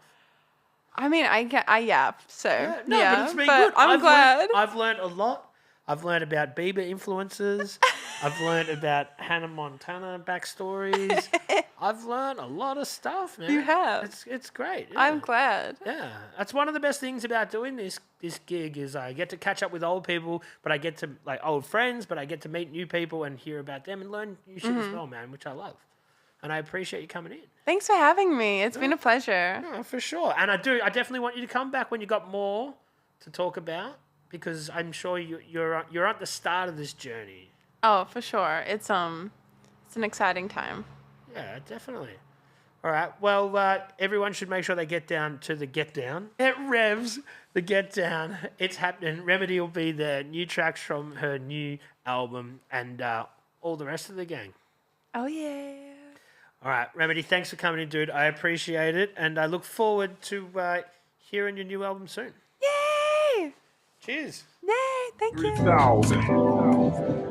B: I mean, I yap, so
A: No,
B: yeah,
A: but it's been good.
B: I'm glad.
A: I've learned a lot. I've learned about Bieber influences. I've learned about Hannah Montana backstories. I've learned a lot of stuff, man.
B: You have.
A: It's great. Yeah.
B: I'm glad.
A: Yeah, that's one of the best things about doing this gig is I get to catch up with old people, but I get to like old friends, but I get to meet new people and hear about them and learn new shit as well, man, which I love. And I appreciate you coming in.
B: Thanks for having me. It's been a pleasure.
A: No, for sure. And I definitely want you to come back when you got more to talk about, because I'm sure you're at the start of this journey.
B: Oh, for sure. It's an exciting time.
A: Yeah, definitely. All right. Well, everyone should make sure they get down to the Get Down. It revs the Get Down. It's happening. Remedy will be there. New tracks from her new album and all the rest of the gang.
B: Oh yeah.
A: All right, Remedy, thanks for coming in, dude. I appreciate it. And I look forward to hearing your new album soon.
B: Yay!
A: Cheers.
B: Yay! Thank you.
D: 3000.